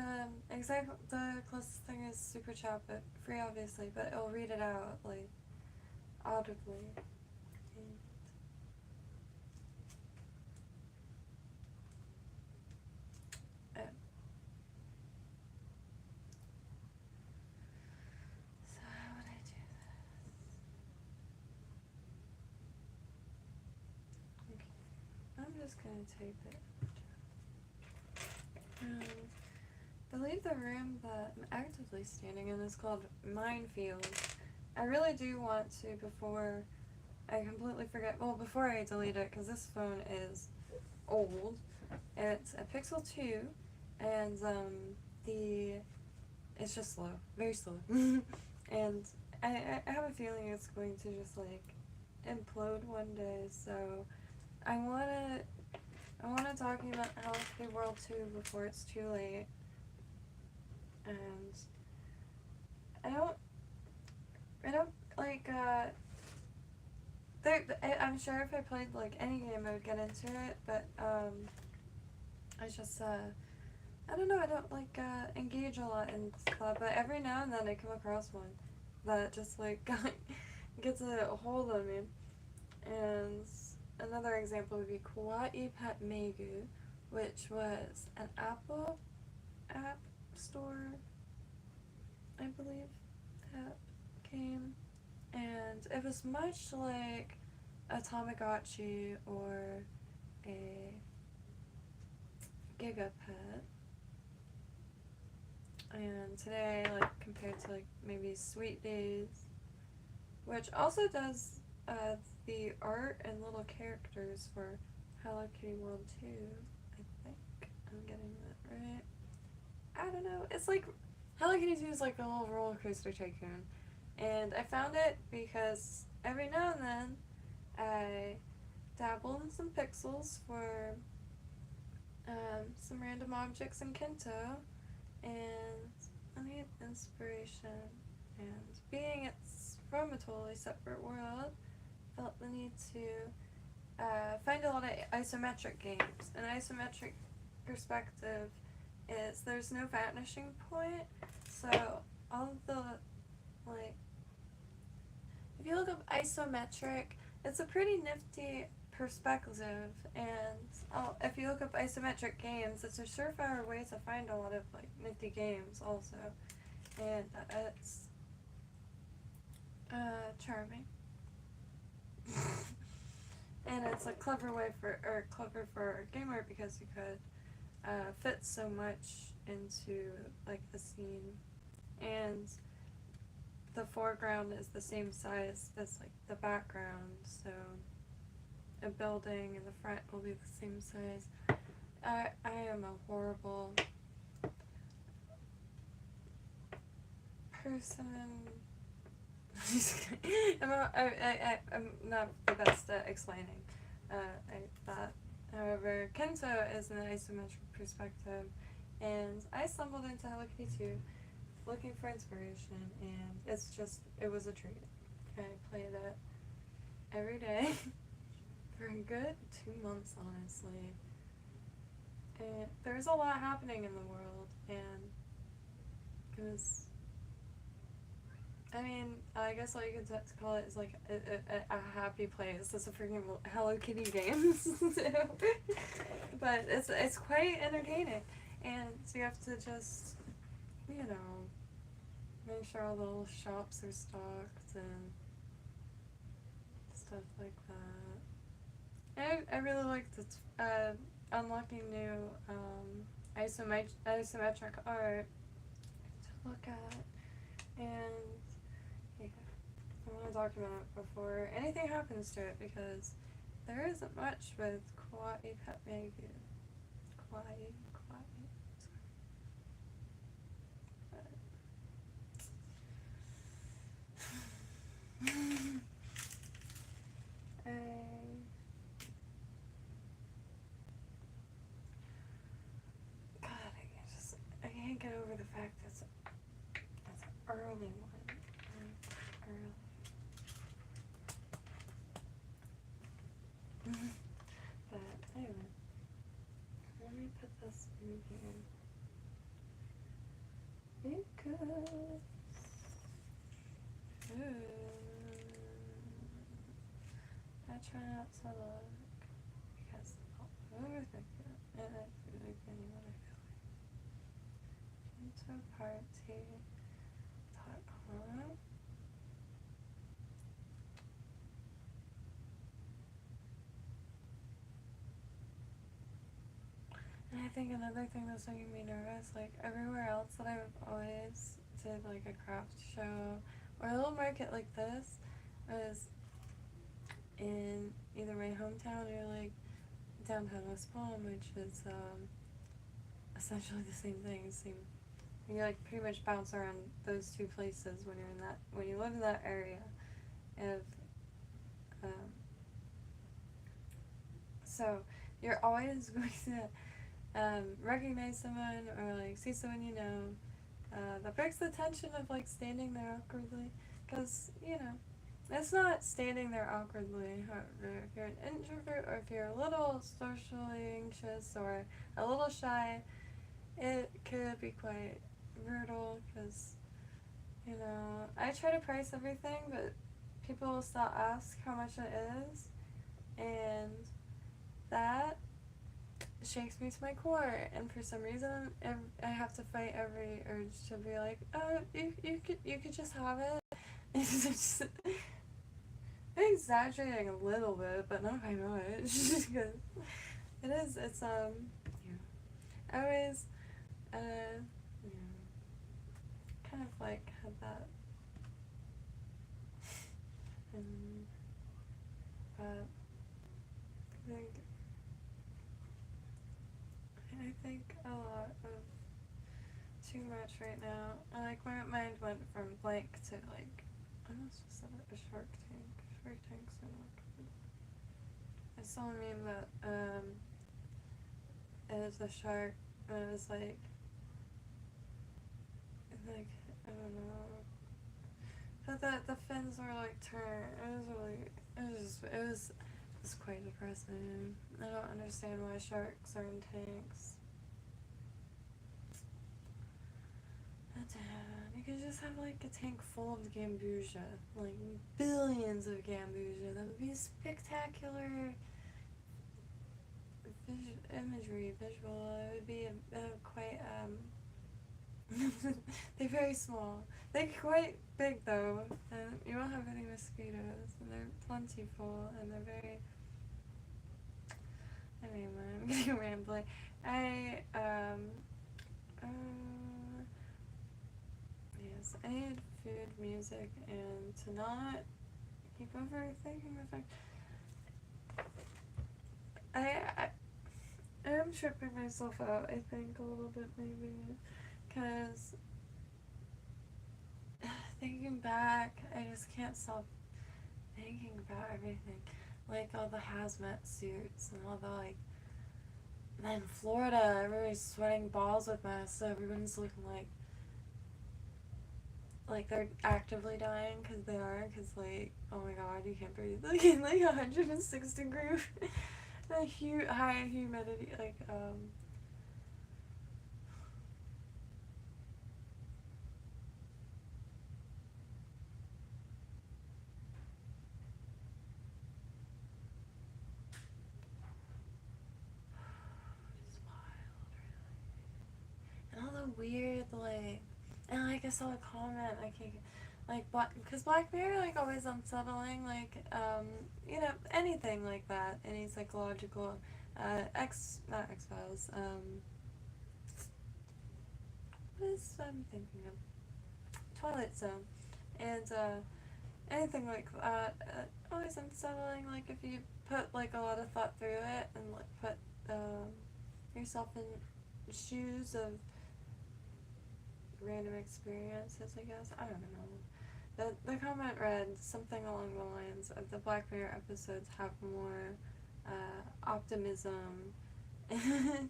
exactly the closest thing is super chat, but free obviously, but it'll read it out like audibly. So how would I do this? Okay. I'm just gonna type it. I believe the room that I'm actively standing in is called Minefield. I really do want to, before I completely forget, well, before I delete it, because this phone is old. It's a Pixel 2, and it's just slow, very slow. And I have a feeling it's going to just like implode one day, so I wanna document Hello Kitty World 2 before it's too late. And I don't like I'm sure if I played like any game I would get into it, but I just I don't know, I don't like engage a lot in stuff, but every now and then I come across one that just like gets a hold on me. And another example would be Kawaii Pet Megu, which was an Apple app store, I believe, that came, and it was much like a Tamagotchi or a Gigapet. And today, like compared to like maybe Sweet Days, which also does the art and little characters for Hello Kitty World 2, I think I'm getting that right. I don't know, it's like, Hello Kitty 2 is like a little roller coaster tycoon. And I found it because every now and then I dabble in some pixels for some random objects in KYNTO, and I need inspiration. And being it's from a totally separate world, felt the need to find a lot of isometric games. An isometric perspective is there's no vanishing point, so all of the, like, if you look up isometric, it's a pretty nifty perspective, and if you look up isometric games, it's a surefire way to find a lot of, like, nifty games also, and it's charming. And it's a clever way clever for a gamer because you could fit so much into, like, the scene, and the foreground is the same size as, like, the background, so a building in the front will be the same size. I am a horrible person. I'm not the best at explaining that. However, KYNTO is an isometric perspective, and I stumbled into Hello Kitty 2 looking for inspiration, and it was a treat. I played it every day for a good 2 months, honestly. And there's a lot happening in the world, and it was, I mean, I guess what you could call it is like a happy place. It's a freaking Hello Kitty game, but it's quite entertaining, and so you have to just, you know, make sure all the little shops are stocked and stuff like that. I really liked unlocking new isometric art to look at, and yeah, I want to document it before anything happens to it, because there isn't much with Kawaii Pet Megu. Kawaii, sorry. I can't get over the fact that it's an early one. Early. But anyway, let me put this in here. Because I try not to look, because I'll overthink it, and I feel like anyone I feel like. KYNTOparty.com. And I think another thing that's making me nervous, like everywhere else that I've always did like a craft show or a little market like this, was in either my hometown or like downtown West Palm, which is essentially the same thing. You like pretty much bounce around those two places when you live in that area. So you're always going to recognize someone or like see someone you know that breaks the tension of like standing there awkwardly, because you know it's not standing there awkwardly. However, if you're an introvert or if you're a little socially anxious or a little shy, it could be quite brutal, because you know I try to price everything, but people will still ask how much it is, and that shakes me to my core, and for some reason I have to fight every urge to be like, oh, you could just have it. It's just, I'm exaggerating a little bit, but not by much, because it's yeah. I always yeah, kind of like had that, and but I think a lot of too much right now. Like, my mind went from blank to, like, I almost just said it, a shark tank. Shark tanks are not good. I saw a meme that, it was a shark, and it was like, I don't know. But the fins were, like, turned. It was quite depressing. I don't understand why sharks are in tanks. You could just have, like, a tank full of gambusia. Like, billions of gambusia. That would be spectacular imagery, visual. It would be quite, they're very small. They're quite big, though. And you won't have any mosquitoes. And they're plentiful. And they're very... Anyway, I'm getting rambling. Yes, I need food, music, and to not keep overthinking the fact... I am tripping myself out, I think, a little bit, maybe. Because... thinking back, I just can't stop thinking about everything. Like, all the hazmat suits and all the, like... And then Florida, everybody's sweating balls with masks, so everyone's looking like they're actively dying, because they are, because, like, oh my god, you can't breathe, like, in, like, 106 degree, high humidity, like, it's wild, really. And all the weird, like, and, like, I saw a comment, I can't, like, because Black Mirror, like, always unsettling, like, you know, anything like that, any psychological, not X-Files, what is I'm thinking of? Twilight Zone, and, anything like that, always unsettling, like, if you put, like, a lot of thought through it, and, like, put, yourself in shoes of random experiences, I guess. I don't know. The comment read something along the lines of the Black Mirror episodes have more optimism and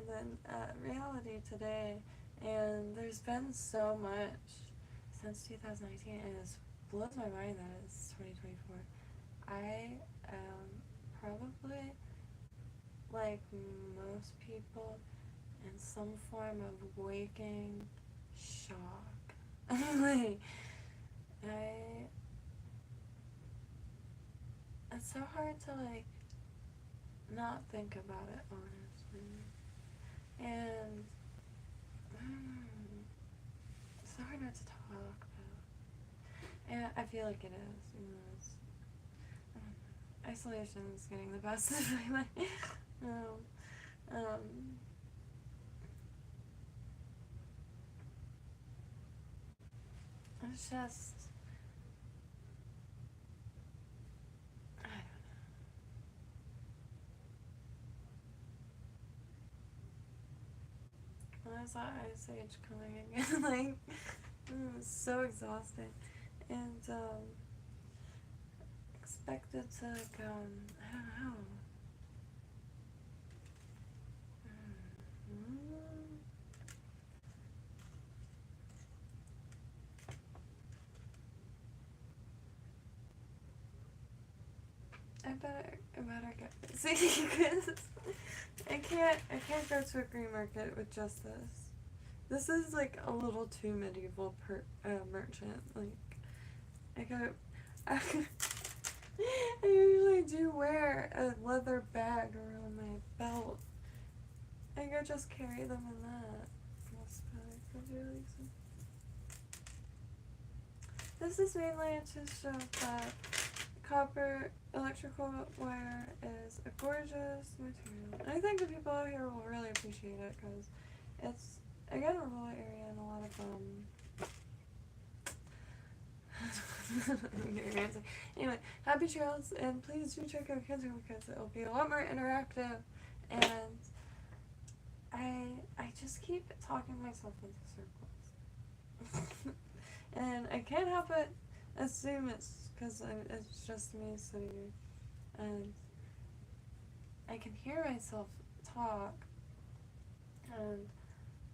then reality today. And there's been so much since 2019, and it blows my mind that it's 2024. I am probably, like most people, in some form of waking shock. Like, it's so hard to, like, not think about it, honestly. And, it's so hard not to talk about. And I feel like it is, you know, it's, isolation is getting the best of my life. It's just, I don't know. When I saw Ice Age coming again, like, it was so exhausting. And, expected to, like, I don't know. I better get busy, because I can't go to a green market with just this. This is, like, a little too medieval merchant. Like, I usually do wear a leather bag around my belt. I could just carry them in that. This is mainly to show that copper electrical wire is a gorgeous material. And I think the people out here will really appreciate it, because it's, again, a rural area and a lot of, anyway, happy trails, and please do check out KYNTO, because it'll be a lot more interactive, and I just keep talking myself into circles. And I can't help but assume it's because it's just me sitting here. And I can hear myself talk. And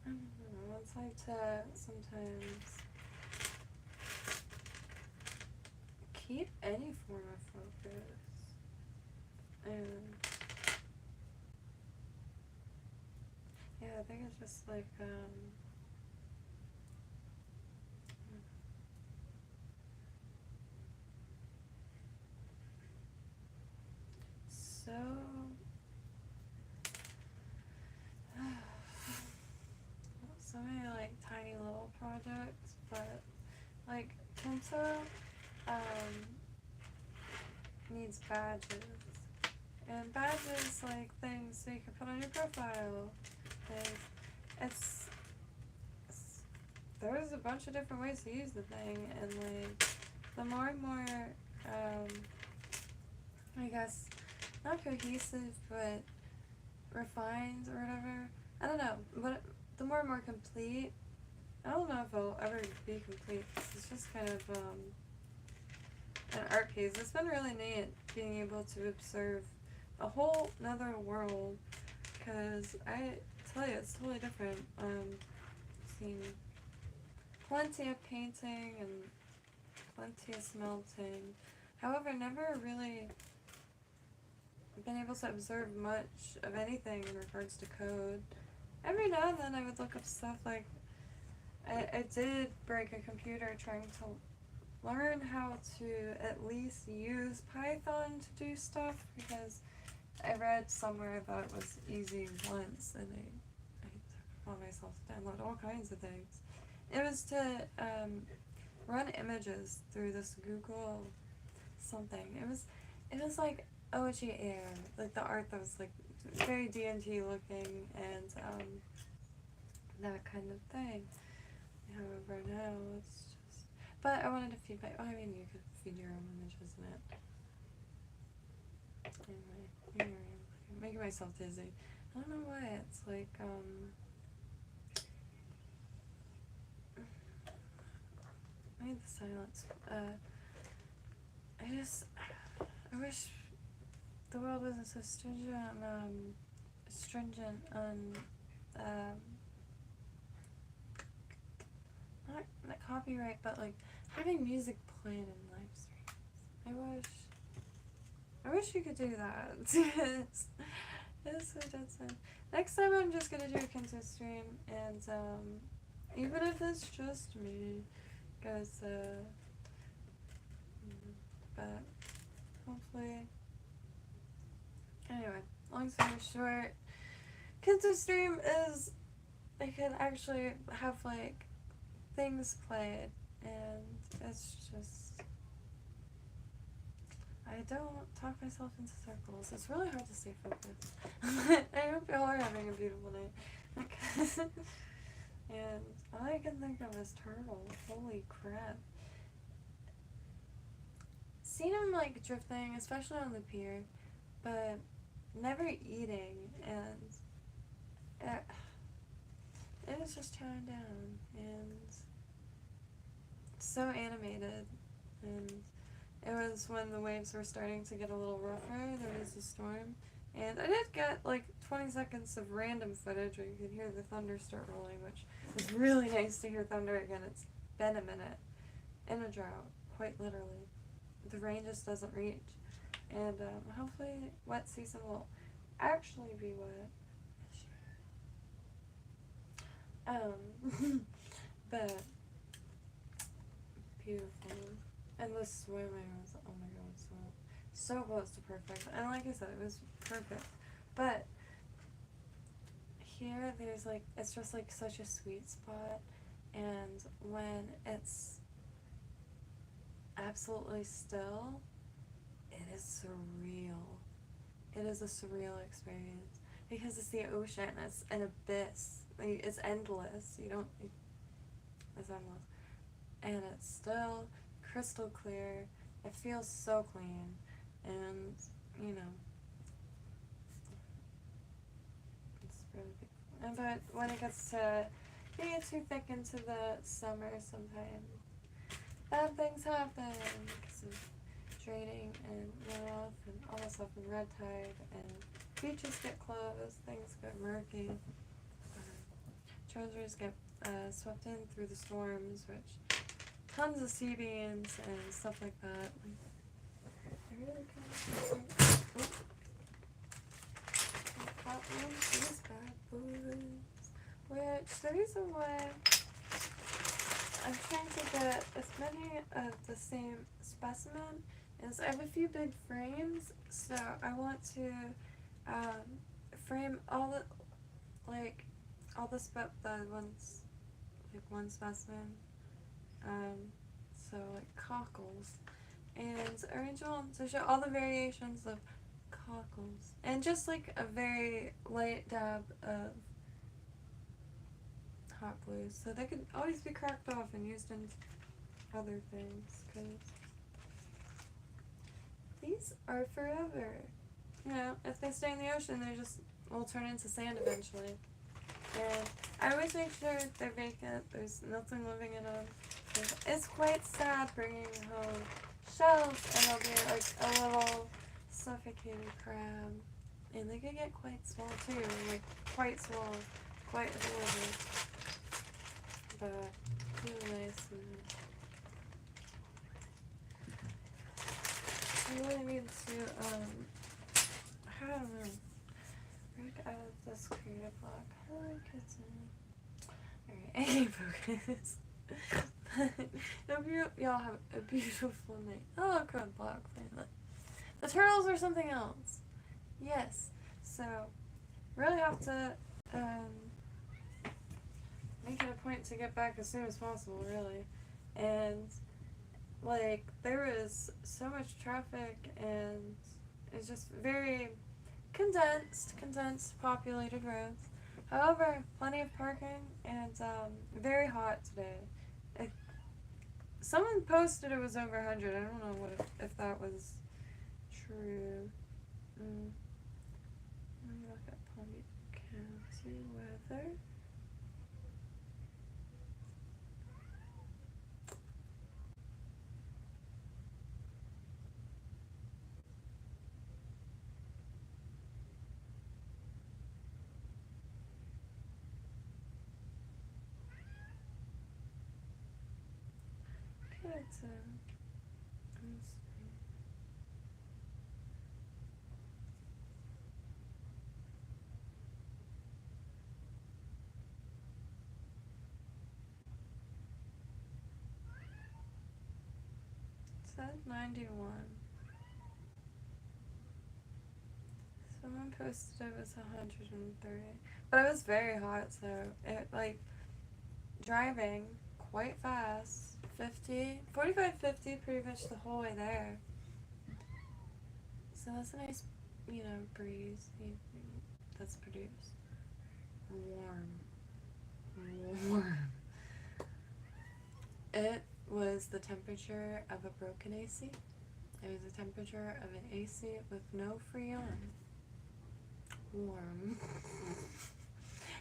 I don't know, it's like to sometimes keep any form of focus. And yeah, I think it's just like, so many like tiny little projects, but like KYNTO needs badges, and badges like things so you can put on your profile. It's there's a bunch of different ways to use the thing, and like the more and more I guess not cohesive but refined or whatever, I don't know, but the more and more complete, I don't know if it'll ever be complete. It's just kind of an art piece. It's been really neat being able to observe a whole nother world, because I tell you, it's totally different. Seen plenty of painting and plenty of smelting. However, never really been able to observe much of anything in regards to code. Every now and then I would look up stuff like, I did break a computer trying to learn how to at least use Python to do stuff, because I read somewhere I thought it was easy once, and I taught myself to download all kinds of things. It was to run images through this Google something. It was like OGA, like the art that was like very D&T looking, and that kind of thing. However, now it's just, but I wanted to feed my, I mean, you could feed your own images in it. Anyway, here I am, making myself dizzy. I don't know why, it's like, I need the silence. I wish the world wasn't so stringent on, not copyright, but like having music played in live streams. I wish you could do that. It's so dead sad. Next time I'm just gonna do a KYNTO stream, and even if it's just me, because but hopefully, anyway, long story short, KYNTO stream is, I can actually have like things played, and it's just, I don't talk myself into circles. It's really hard to stay focused. I hope y'all are having a beautiful night. And all I can think of is turtle. Holy crap. Seen him like drifting, especially on the pier, but never eating, and it was just chowing down, and so animated. And it was when the waves were starting to get a little rougher. There was a storm, and I did get like 20 seconds of random footage where you could hear the thunder start rolling, which was really nice to hear thunder again. It's been a minute in a drought, quite literally. The rain just doesn't reach, and hopefully wet season will actually be wet. But beautiful. And the swimming was, oh my god, so close to perfect. And like I said, it was perfect. But here, there's like, it's just like such a sweet spot, and when it's absolutely still, it is surreal. It is a surreal experience, because it's the ocean, it's an abyss, it's endless, it's endless, and it's still crystal clear, it feels so clean, and, it's really beautiful. But when it gets to getting too thick into the summer, sometimes bad things happen because of draining and runoff and all this stuff and red tide, and beaches get closed, things get murky, treasures get swept in through the storms, which tons of sea beams and stuff like that. I really can't. These bad boys. Which, the reason why I'm trying to get as many of the same specimen is I have a few big frames, so I want to frame all the, ones, like one specimen, so like cockles, and arrange them to show all the variations of cockles, and just like a very light dab of hot glues, so they could always be cracked off and used in other things, because these are forever. You know, if they stay in the ocean, they just will turn into sand eventually. And I always make sure they're vacant, there's nothing living in them. It's quite sad bringing home shells and they'll be like a little suffocated crab. And they can get quite small too, like quite small, quite adorable. But really nice. And I really need to, I don't know, break out of this creative block. Hello, kitten. Alright, I can't focus. Hope y'all have a beautiful night. Hello, code block planet. The turtles are something else. Yes. So, really have to, make it a point to get back as soon as possible, really. And, like, there is so much traffic, and it's just very condensed, populated roads. However, plenty of parking, and very hot today. Someone posted it was over 100. I don't know if that was true. Let me look at Palm Beach County weather. Let's see. It says 91. Someone posted it was 130. But it was very hot, so it, like, driving quite fast. 45, 50 pretty much the whole way there. So that's a nice, you know, breeze that's produced. Warm. It was the temperature of a broken AC. It was the temperature of an AC with no freon. Warm.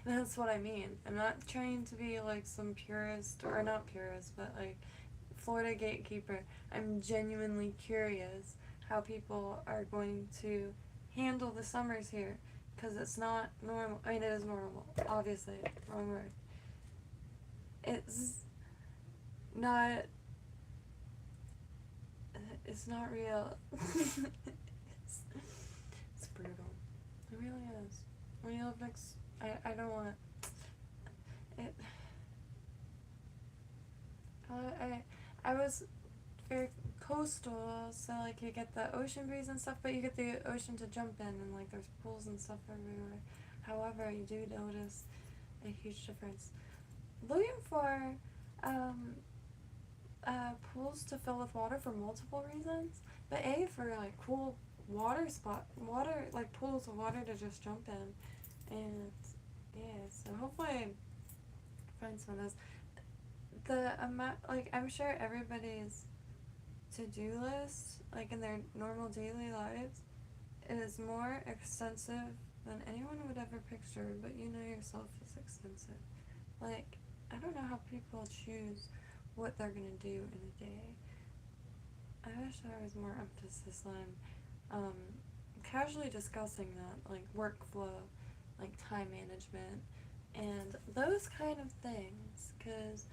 That's what I mean. I'm not trying to be like some purist, or not purist, but like Florida gatekeeper. I'm genuinely curious how people are going to handle the summers here, because it's not normal. I mean, it is normal, obviously. Wrong word. It's not real. It's brutal. It really is. When you live next, I don't want it. I was very coastal, so like you get the ocean breeze and stuff, but you get the ocean to jump in, and like there's pools and stuff everywhere. However, you do notice a huge difference. Looking for pools to fill with water for multiple reasons, but for like cool water, like pools of water to just jump in, and yeah, so hopefully I find some of those. The amount, like, I'm sure everybody's to-do list, like in their normal daily lives, is more extensive than anyone would ever picture, but you know yourself is extensive. Like, I don't know how people choose what they're gonna do in a day. I wish there was more emphasis on casually discussing that, like workflow, like time management, and those kind of things, because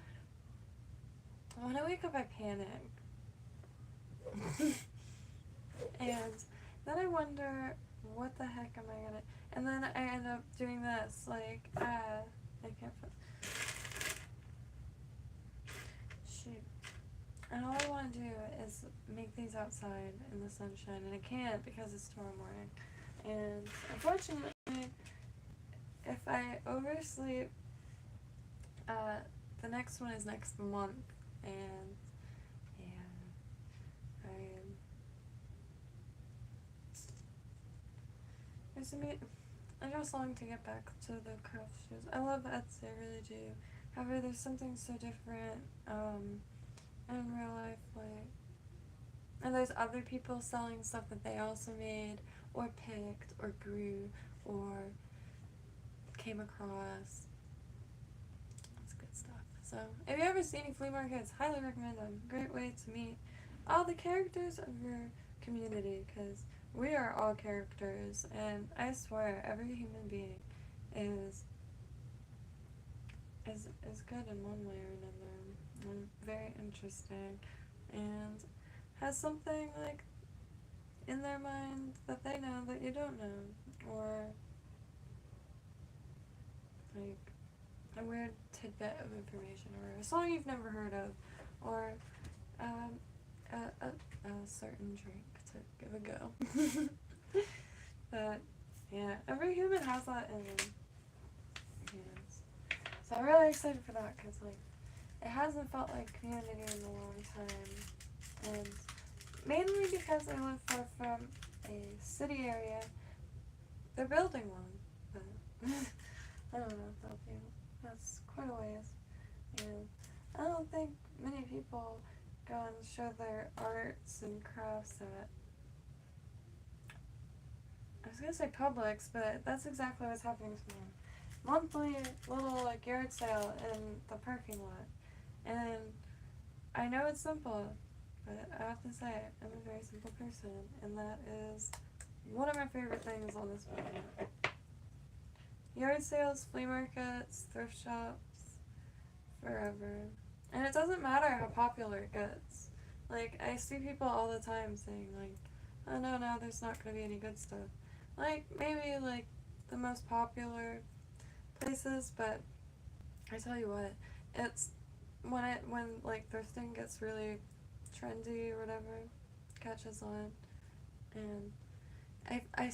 when I wake up I panic. And then I wonder, what the heck am I gonna, and then I end up doing this, like, I can't, shoot. And all I want to do is make these outside in the sunshine, and I can't because it's tomorrow morning. And unfortunately, if I oversleep, the next one is next month, and yeah, I just long to get back to the craft shows. I love Etsy, I really do. However, there's something so different, in real life, like, and there's other people selling stuff that they also made, or picked, or grew, or came across. That's good stuff. So, if you ever see any flea markets, highly recommend them. Great way to meet all the characters of your community, because we are all characters, and I swear, every human being is good in one way or another, and very interesting, and has something, like, in their mind that they know that you don't know, or, like, a weird tidbit of information, or a song you've never heard of, or, a certain drink to give a go. But, yeah, every human has that in them. Yes. So I'm really excited for that, because, like, it hasn't felt like community in a long time, and mainly because I live far from a city area. They're building one, but I don't know if that'll be, that's quite a ways, and I don't think many people go and show their arts and crafts at, I was gonna say Publix, but that's exactly what's happening to me. Monthly little, like, yard sale in the parking lot, and I know it's simple, but I have to say, I'm a very simple person, and that is one of my favorite things on this planet. Yard sales, flea markets, thrift shops, forever. And it doesn't matter how popular it gets. Like, I see people all the time saying, like, oh no, now there's not going to be any good stuff. Like, maybe, like, the most popular places, but I tell you what, it's when like, thrifting gets really trendy or whatever, catches on, and I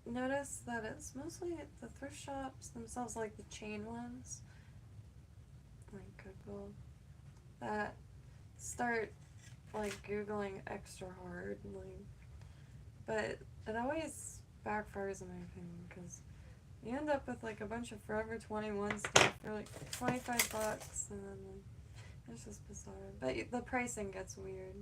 noticed that it's mostly the thrift shops themselves, like the chain ones, like Goodwill, that start, like, Googling extra hard, like, but it always backfires in my opinion, because you end up with, like, a bunch of Forever 21 stuff for, like, $25, and then it's just bizarre. But the pricing gets weird.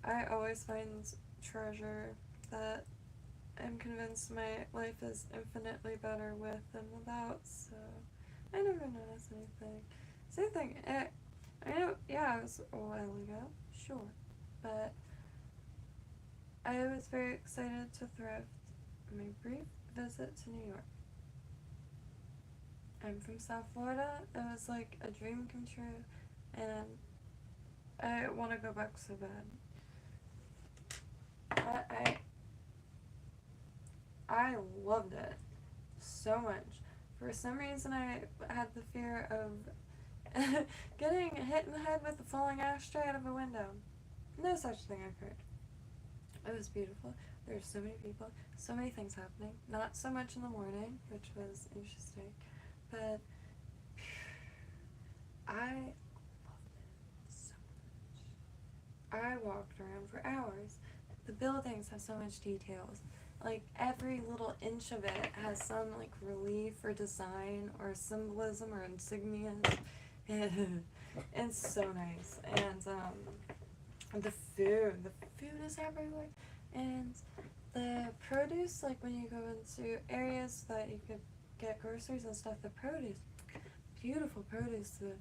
I always find treasure that I'm convinced my life is infinitely better with than without, so I never notice anything. Same thing, I know, yeah, it was a while ago, sure, but I was very excited to thrift my brief visit to New York. I'm from South Florida. It was like a dream come true, and I want to go back so bad. I loved it so much. For some reason, I had the fear of getting hit in the head with a falling ashtray out of a window. No such thing, I've heard. It was beautiful. There were so many people, so many things happening. Not so much in the morning, which was interesting, but I loved it so much. I walked around for hours. The buildings have so much details. Like, every little inch of it has some, like, relief or design or symbolism or insignias. It's so nice. And the food is everywhere, and the produce, like when you go into areas that you could get groceries and stuff, the produce, beautiful produce, the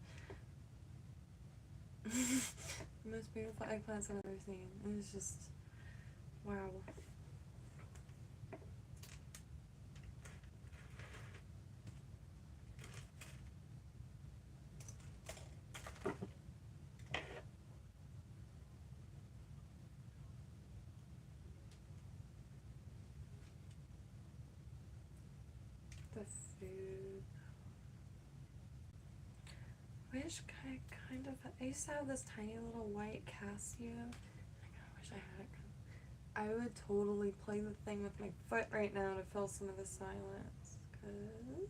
most beautiful eggplants I've ever seen. It was just, wow. The food. I used to have this tiny little white Casio. I wish I had it. I would totally play the thing with my foot right now to fill some of the silence, cause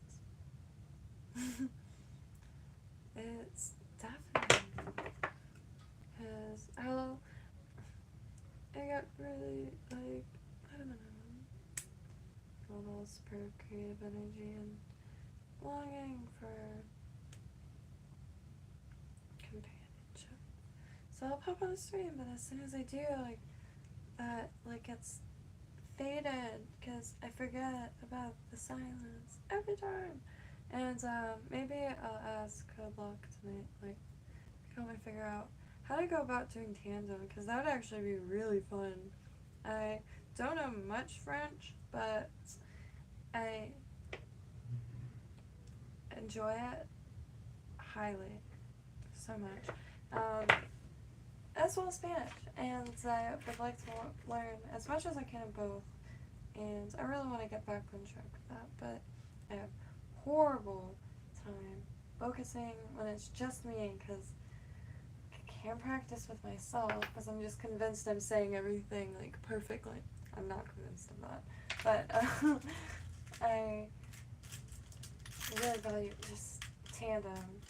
it's definitely, cause I got really, like, I don't know, a little spur of creative energy and longing for companionship. So I'll pop on a stream, but as soon as I do, like, that, like, gets faded, because I forget about the silence every time. And, maybe I'll ask Code Block tonight, like, help me figure out how to go about doing tandem, because that would actually be really fun. I don't know much French, but I enjoy it highly, so much. As well as Spanish, and I would like to learn as much as I can of both, and I really want to get back on track with that, but I have horrible time focusing when it's just me, because I can't practice with myself, because I'm just convinced I'm saying everything, like, perfectly. I'm not convinced of that, but, I really value just tandem.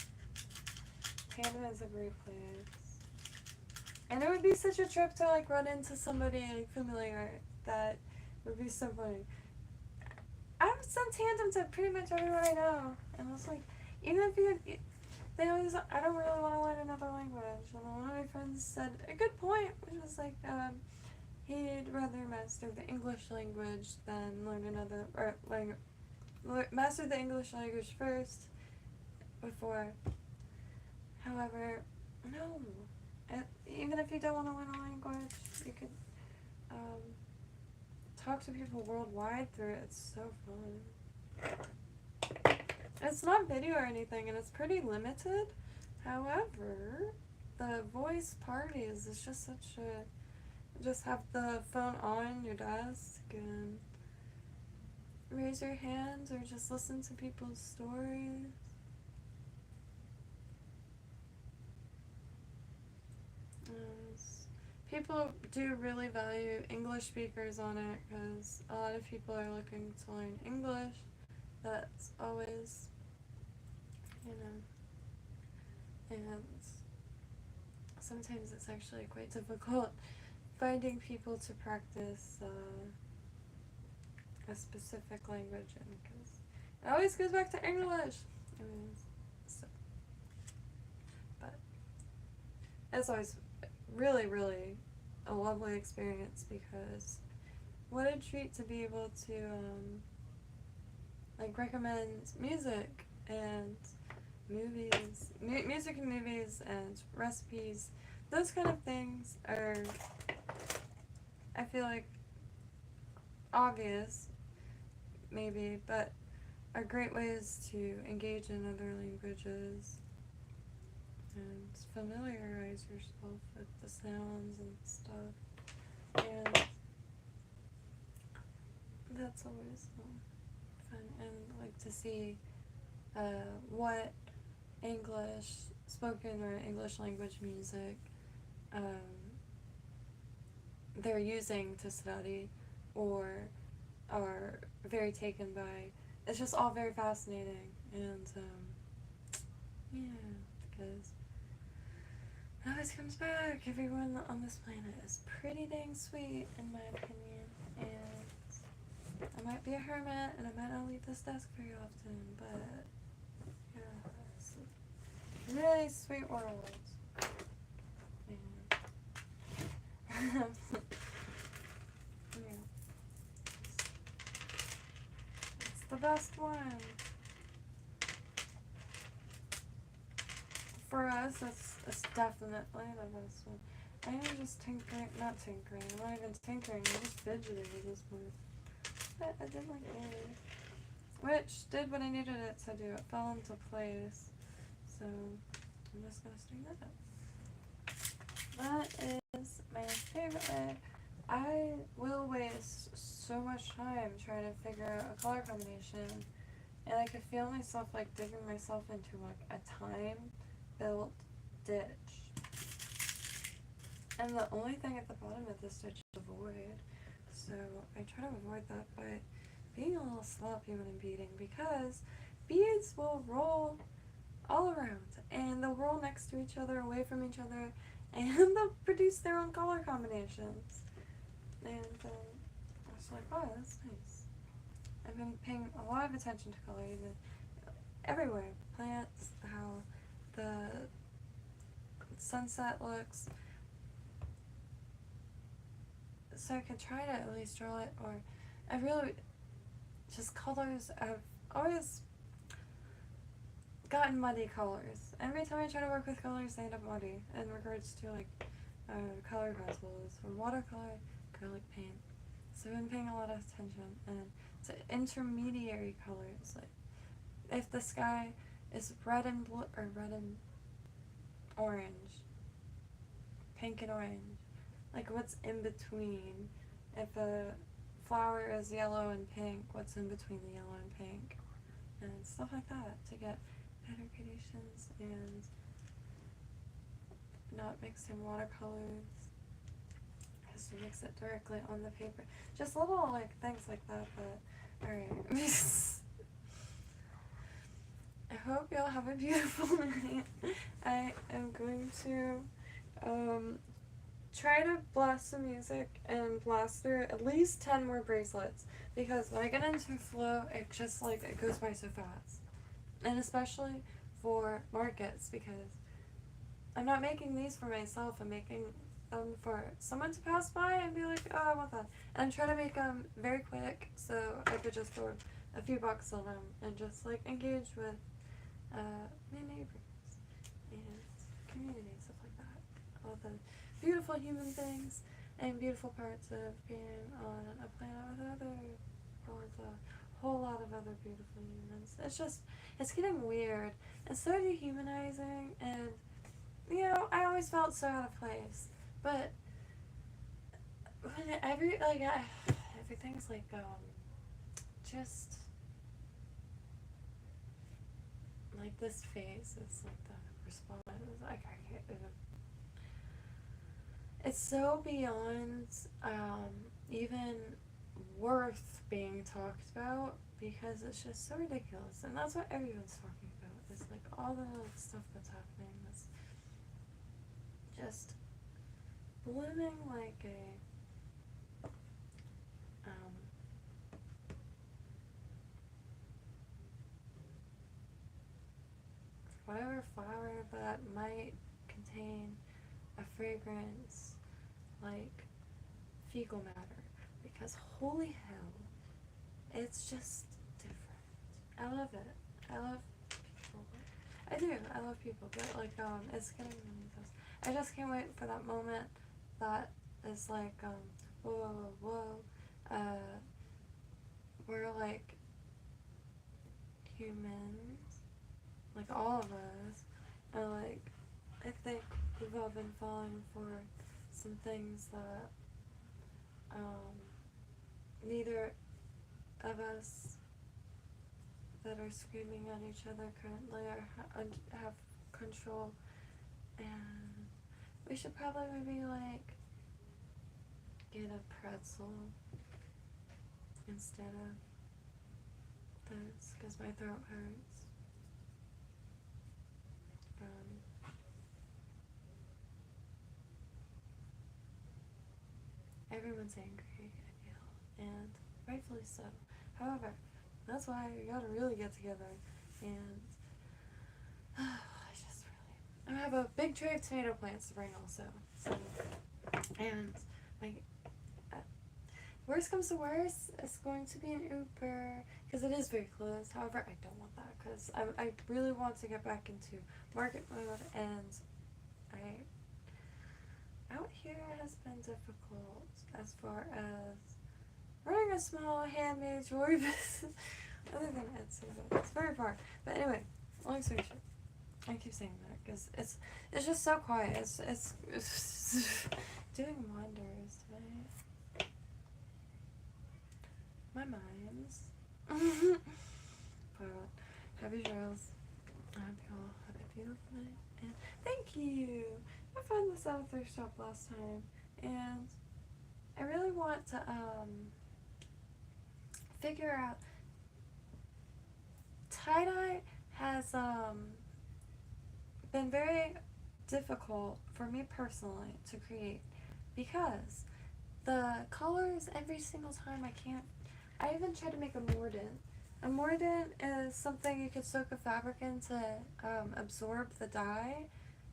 Tandem is a great place. And it would be such a trip to, like, run into somebody, like, familiar. That would be so funny. I've done tandem to pretty much everyone I know. And I was like, even if they always, I don't really want to learn another language. And one of my friends said a good point, which was like, he'd rather master the English language than learn another, or master the English language first before. However, no. Even if you don't want to learn a language, you could talk to people worldwide through it. It's so fun. It's not video or anything, and it's pretty limited. However, the voice parties is just such a... Just have the phone on your desk and raise your hands or just listen to people's stories. People do really value English speakers on it, because a lot of people are looking to learn English. That's always, you know, and sometimes it's actually quite difficult finding people to practice a specific language in, because it always goes back to English. So, but it's always really, really a lovely experience, because what a treat to be able to like recommend music and movies, music and movies and recipes. Those kind of things are, I feel like, obvious maybe, but are great ways to engage in other languages and familiarize yourself with the sounds and stuff, and that's always fun. And like to see what English spoken or English language music they're using to study or are very taken by. It's just all very fascinating, and yeah, because it always comes back. Everyone on this planet is pretty dang sweet, in my opinion, and I might be a hermit, and I might not leave this desk very often, but yeah, it's a really sweet world. And Yeah. It's the best one. For us, it's definitely the best one. I am just not tinkering, I'm not even tinkering, I'm just fidgeting at this point. But I did like those. Which did what I needed it to do. It fell into place. So I'm just gonna straighten that up. That is my favorite way. I will waste so much time trying to figure out a color combination, and I could feel myself like digging myself into like a time-built ditch. And the only thing at the bottom of this ditch is a void. So I try to avoid that by being a little sloppy when I'm beading, because beads will roll all around, and they'll roll next to each other, away from each other, and they'll produce their own color combinations. And I was like, wow, that's nice. I've been paying a lot of attention to color, even everywhere. Plants, how the sunset looks. So I could try to at least draw it, or I really, just colors, I've always gotten muddy colors. Every time I try to work with colors, they end up muddy in regards to like color pencils or watercolor, acrylic paint. So I've been paying a lot of attention, and to intermediary colors, like if the sky is red and blue, or red and orange, pink and orange, like what's in between. If a flower is yellow and pink, what's in between the yellow and pink, and stuff like that, to get better gradations and not mixed in watercolors, because to mix it directly on the paper. Just little like things like that. But alright. I hope y'all have a beautiful night. I am going to try to blast some music and blast through at least 10 more bracelets, because when I get into flow, it just like, it goes by so fast. And especially for markets, because I'm not making these for myself, I'm making them for someone to pass by and be like, oh, I want that. And I'm trying to make them very quick, so I could just throw a few bucks on them and just like engage with my neighbors and community, stuff like that. All the beautiful human things and beautiful parts of being on a planet with a whole lot of other beautiful humans. It's getting weird and so dehumanizing, and you know, I always felt so out of place. But when everything's like just like this face is like the response. Like I can't even. It's so beyond even worth being talked about, because it's just so ridiculous, and that's what everyone's talking about. It's like all the stuff that's happening that's just blooming like a whatever flower that might contain a fragrance like fecal matter, because holy hell, it's just different. I love it. I love people. I do. I love people, but like it's getting really close. I just can't wait for that moment that is like whoa, we're like humans, like all of us, and like I think we've all been falling for some things that neither of us that are screaming at each other currently have control, and we should probably maybe like get a pretzel instead of this, because my throat hurts. Everyone's angry, I feel, and rightfully so. However, that's why we gotta really get together, and I have a big tray of tomato plants to bring also, so, and like, worst comes to worst, it's going to be an Uber, because it is very close. However, I don't want that, because I really want to get back into market mode, and out here has been difficult as far as running a small handmade jewelry business, other than Etsy, but it's very far. But anyway, long story short, I keep saying that because it's just so quiet. It's doing wonders today. My mind's. But happy trails. I hope you all have a beautiful night. And thank you. I found this at a thrift shop last time, and I really want to figure out. Tie-dye has been very difficult for me personally to create, because the colors every single time I even tried to make a mordant. A mordant is something you could soak a fabric in to absorb the dye,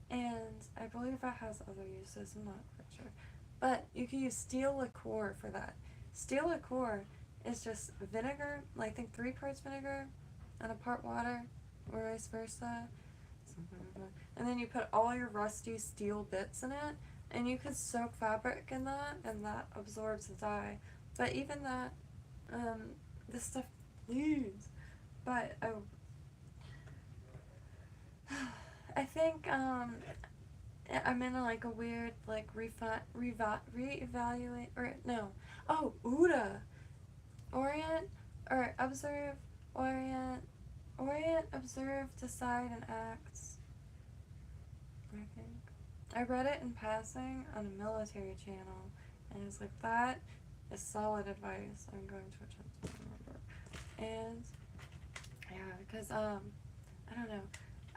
and I believe it has other uses, I'm not quite sure. But you can use steel liqueur for that. Steel liqueur is just vinegar, like I think 3 parts vinegar and a part water, or vice versa. And then you put all your rusty steel bits in it, and you could soak fabric in that, and that absorbs the dye. But even that, this stuff leaves. But I think I'm in like a weird like reevaluate, or no, OODA, orient or observe, orient, observe, decide, and act. I think I read it in passing on a military channel, and it was like, that is solid advice. I'm going to attempt to remember. And yeah, because I don't know.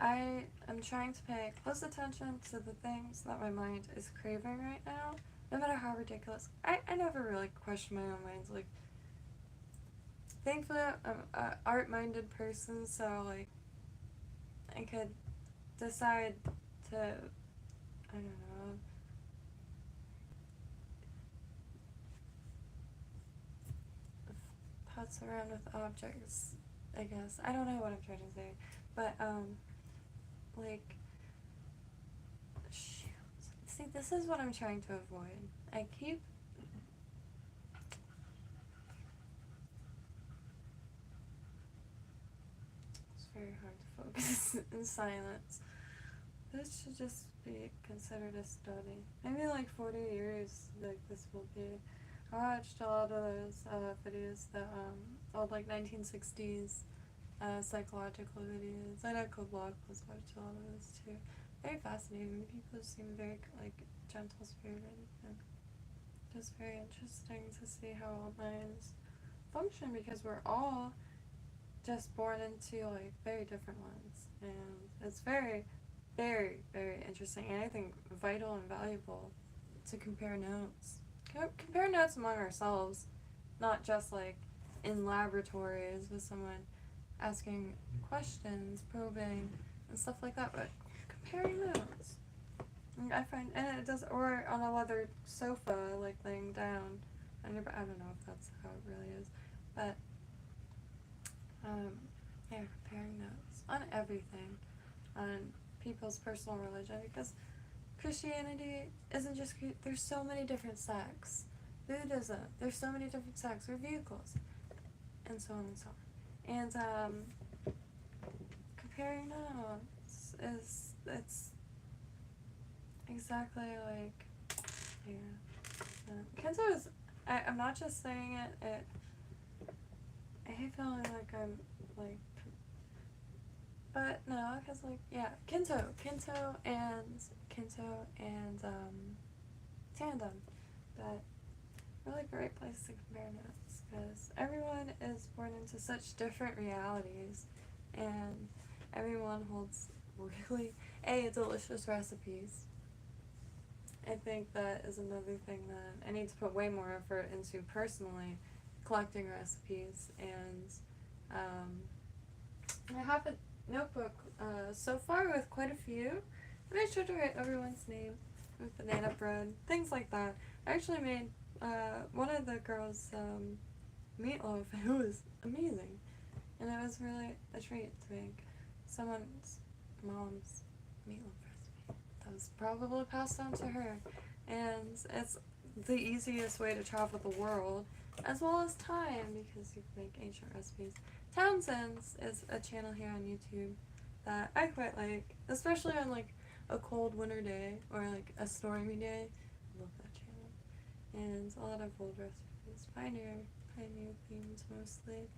I am trying to pay close attention to the things that my mind is craving right now, no matter how ridiculous. I never really question my own mind. Like, thankfully, I'm an art-minded person, so, like, I could decide to, I don't know, putz around with objects, I guess. I don't know what I'm trying to say, but, like, shoot. See, this is what I'm trying to avoid. I keep it's very hard to focus in silence. This should just be considered a study. Maybe like 40 years, like, this will be. I watched a lot of those videos, that old like 1960s psychological videos. I know Blog was watched a lot of those too. Very fascinating. People seem very like gentle spirited, and just very interesting to see how our minds function, because we're all just born into like very different ones, and it's very, very, very interesting, and I think vital and valuable to compare notes. Compare notes among ourselves, not just like in laboratories with someone asking questions, probing, and stuff like that, but comparing notes. And I find, and it does, or on a leather sofa, like laying down, I don't know if that's how it really is, but, yeah, comparing notes on everything, on people's personal religion, because Christianity isn't just, there's so many different sects. Buddhism, there's so many different sects or vehicles, and so on and so on. And comparing notes it's exactly like, yeah. KYNTO is, I'm not just saying it, I hate feeling like I'm like, but no, because like, yeah, KYNTO and Tandem, but really great place to compare notes, because everyone is born into such different realities, and everyone holds really delicious recipes. I think that is another thing that I need to put way more effort into personally, collecting recipes, and I have a notebook so far with quite a few. I made sure to write everyone's name with banana bread, things like that. I actually made one of the girls meatloaf, and it was amazing. And it was really a treat to make someone's mom's meatloaf recipe that was probably passed down to her. And it's the easiest way to travel the world, as well as time, because you can make ancient recipes. Townsend's is a channel here on YouTube that I quite like, especially on like a cold winter day or like a stormy day. I love that channel. And a lot of old recipes, pioneer themes mostly.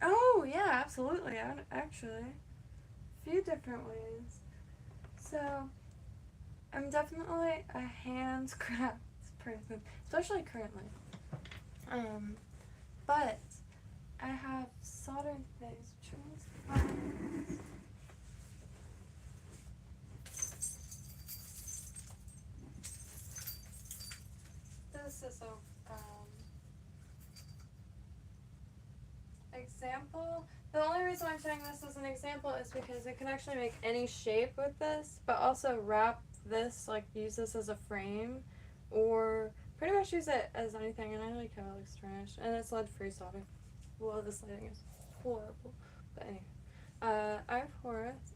Oh yeah, absolutely. Actually, a few different ways. So I'm definitely a handcraft person, especially currently. But I have soldered things, which ones? This is a example. The only reason I'm showing this as an example is because it can actually make any shape with this, but also wrap this, like use this as a frame, or pretty much use it as anything, and I like how it looks tarnished. And it's lead-free solder. Well, this lighting is horrible. But anyway. I have porous,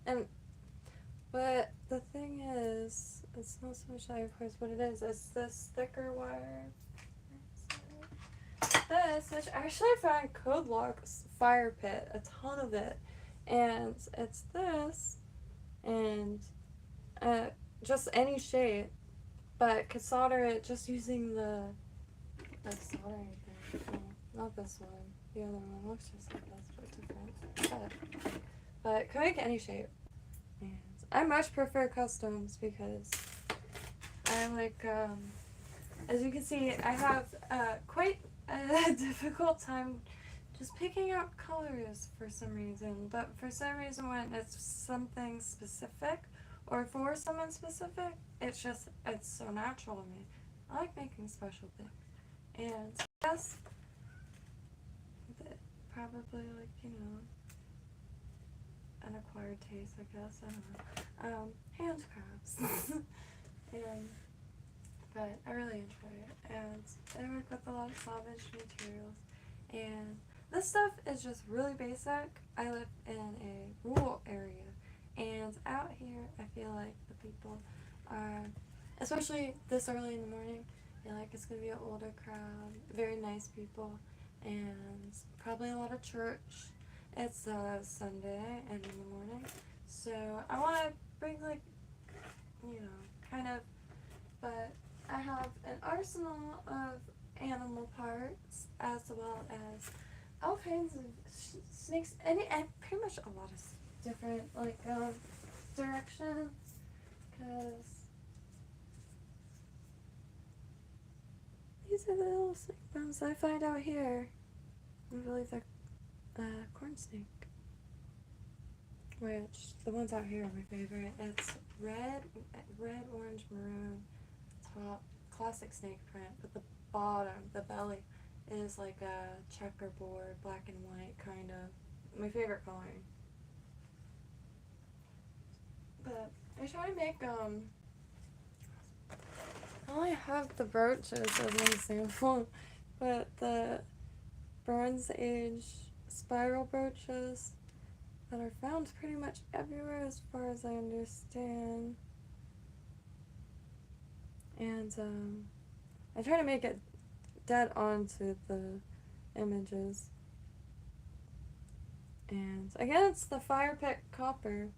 but the thing is, it's not so much that I have porous, what it is this thicker wire. This, which actually I found Code Lock's fire pit, a ton of it, and it's this, and just any shape, but could solder it just using the soldering thing. Oh, not this one, the other one looks just like this, but different. But could make any shape, and I much prefer customs because I like, as you can see, I have quite a difficult time just picking out colors for some reason, but for some reason when it's something specific or for someone specific, it's so natural to me. I like making special things, and I guess probably like, you know, an acquired taste, I guess, I don't know, handcrafts. But I really enjoy it, and I work with a lot of salvaged materials, and this stuff is just really basic. I live in a rural area, and out here I feel like the people are, especially this early in the morning, I feel like it's going to be an older crowd, very nice people, and probably a lot of church. It's Sunday and in the morning, so I want to bring, like, you know, kind of, but I have an arsenal of animal parts, as well as all kinds of snakes, and pretty much a lot of different, like, directions, because these are the little snake bones I find out here. I believe they're corn snake, which the ones out here are my favorite. It's red, orange, maroon top, classic snake print, but the bottom, the belly, is like a checkerboard, black and white, kind of my favorite coloring. But I try to make I only have the brooches as an example, but the Bronze Age spiral brooches that are found pretty much everywhere as far as I understand. And I try to make it dead onto the images. And again, it's the fire pit copper.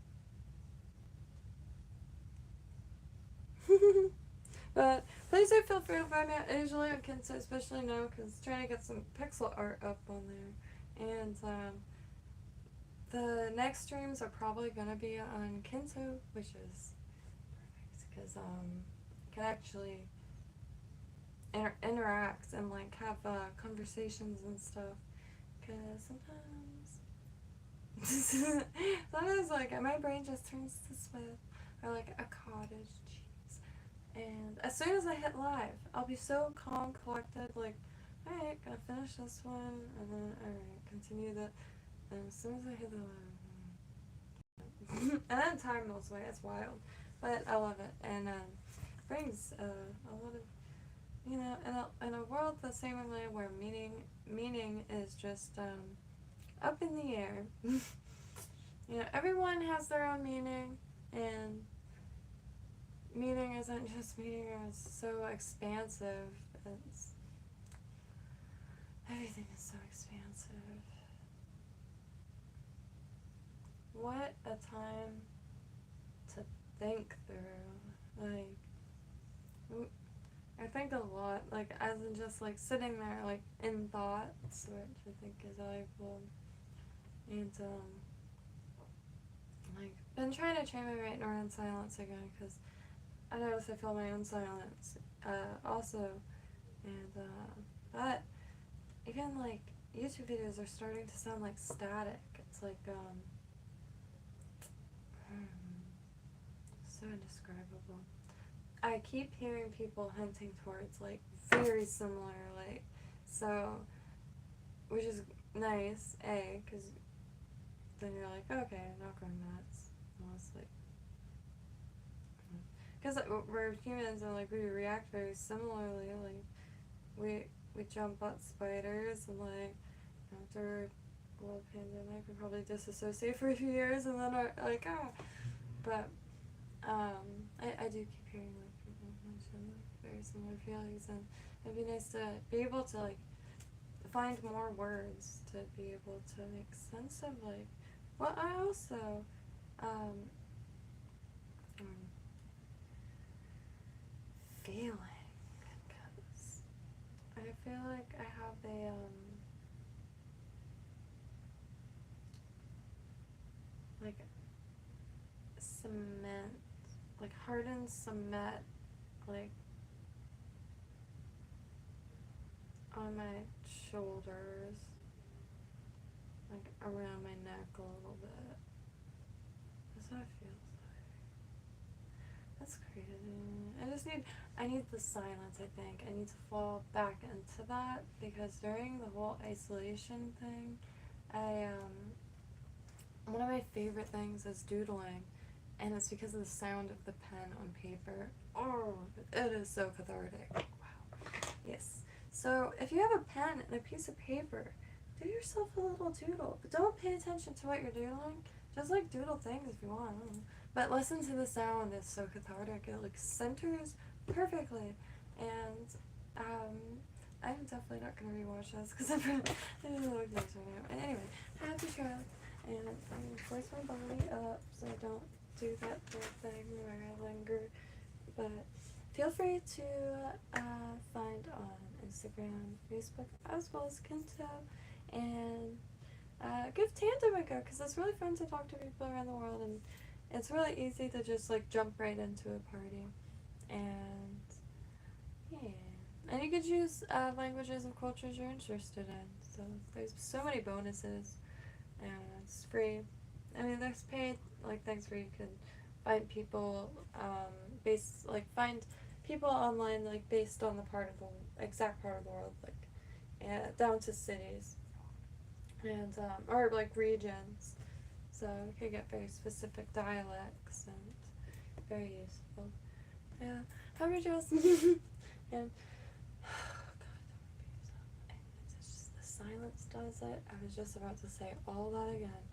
But please do feel free to find me out usually on KYNTO, especially now, because trying to get some pixel art up on there. And the next streams are probably going to be on KYNTO, which is perfect, because can actually interact and like have conversations and stuff, because sometimes like my brain just turns to Smith or like a cottage cheese, and as soon as I hit live, I'll be so calm, collected, like, alright, gonna finish this one, and then, alright, continue that, and as soon as I hit the live, and then time goes away, it's wild, but I love it, and, brings, a lot of, you know, in a world the same way where meaning is just, up in the air. You know, everyone has their own meaning, and meaning isn't just meaning, it's so expansive. Everything is so expansive. What a time to think through. Like, I think a lot, like, as in just, like, sitting there, like, in thoughts, which I think is valuable. And, like, been trying to train my right neuron silence again, because I notice I feel my own silence, also, and, but, even, like, YouTube videos are starting to sound like static. It's like, so indescribable. I keep hearing people hinting towards, like, very similar, like, so, which is nice, because then you're like, okay, I'm not going nuts, honestly. Because we're humans, and, like, we react very similarly, like, we jump at spiders, and, like, after a little pandemic, we probably disassociate for a few years, and then are like, but, I do keep hearing, like, people mention, like, very similar feelings, and it'd be nice to be able to, like, find more words to be able to make sense of, like, what I also, feeling, because I feel like I have a, like, cement, like, hardened cement, like, on my shoulders, like, around my neck a little bit. That's what it feels like. That's crazy. I need the silence, I think. I need to fall back into that, because during the whole isolation thing, one of my favorite things is doodling, and it's because of the sound of the pen on paper. Oh, it is so cathartic. Wow. Yes. So, if you have a pen and a piece of paper, do yourself a little doodle. But don't pay attention to what you're doodling. Just, like, doodle things if you want. But listen to the sound. It's so cathartic. It, like, centers perfectly. And, I'm definitely not going to rewatch this, because I'm really look nice right now. And anyway, happy trail. And I'm going to force my body up so I don't do that thing where I linger. But feel free to find on Instagram, Facebook, as well as KYNTO, and give Tandem a go, because it's really fun to talk to people around the world, and it's really easy to just, like, jump right into a party. And yeah, and you could choose languages and cultures you're interested in, so there's so many bonuses, and it's free. I mean, there's paid, like, things where you can find people, find people online, like, based on the exact part of the world, like, down to cities, and, or, like, regions, so you can get very specific dialects, and very useful. Yeah, how are you doing? And, it's just the silence does it. I was just about to say all that again.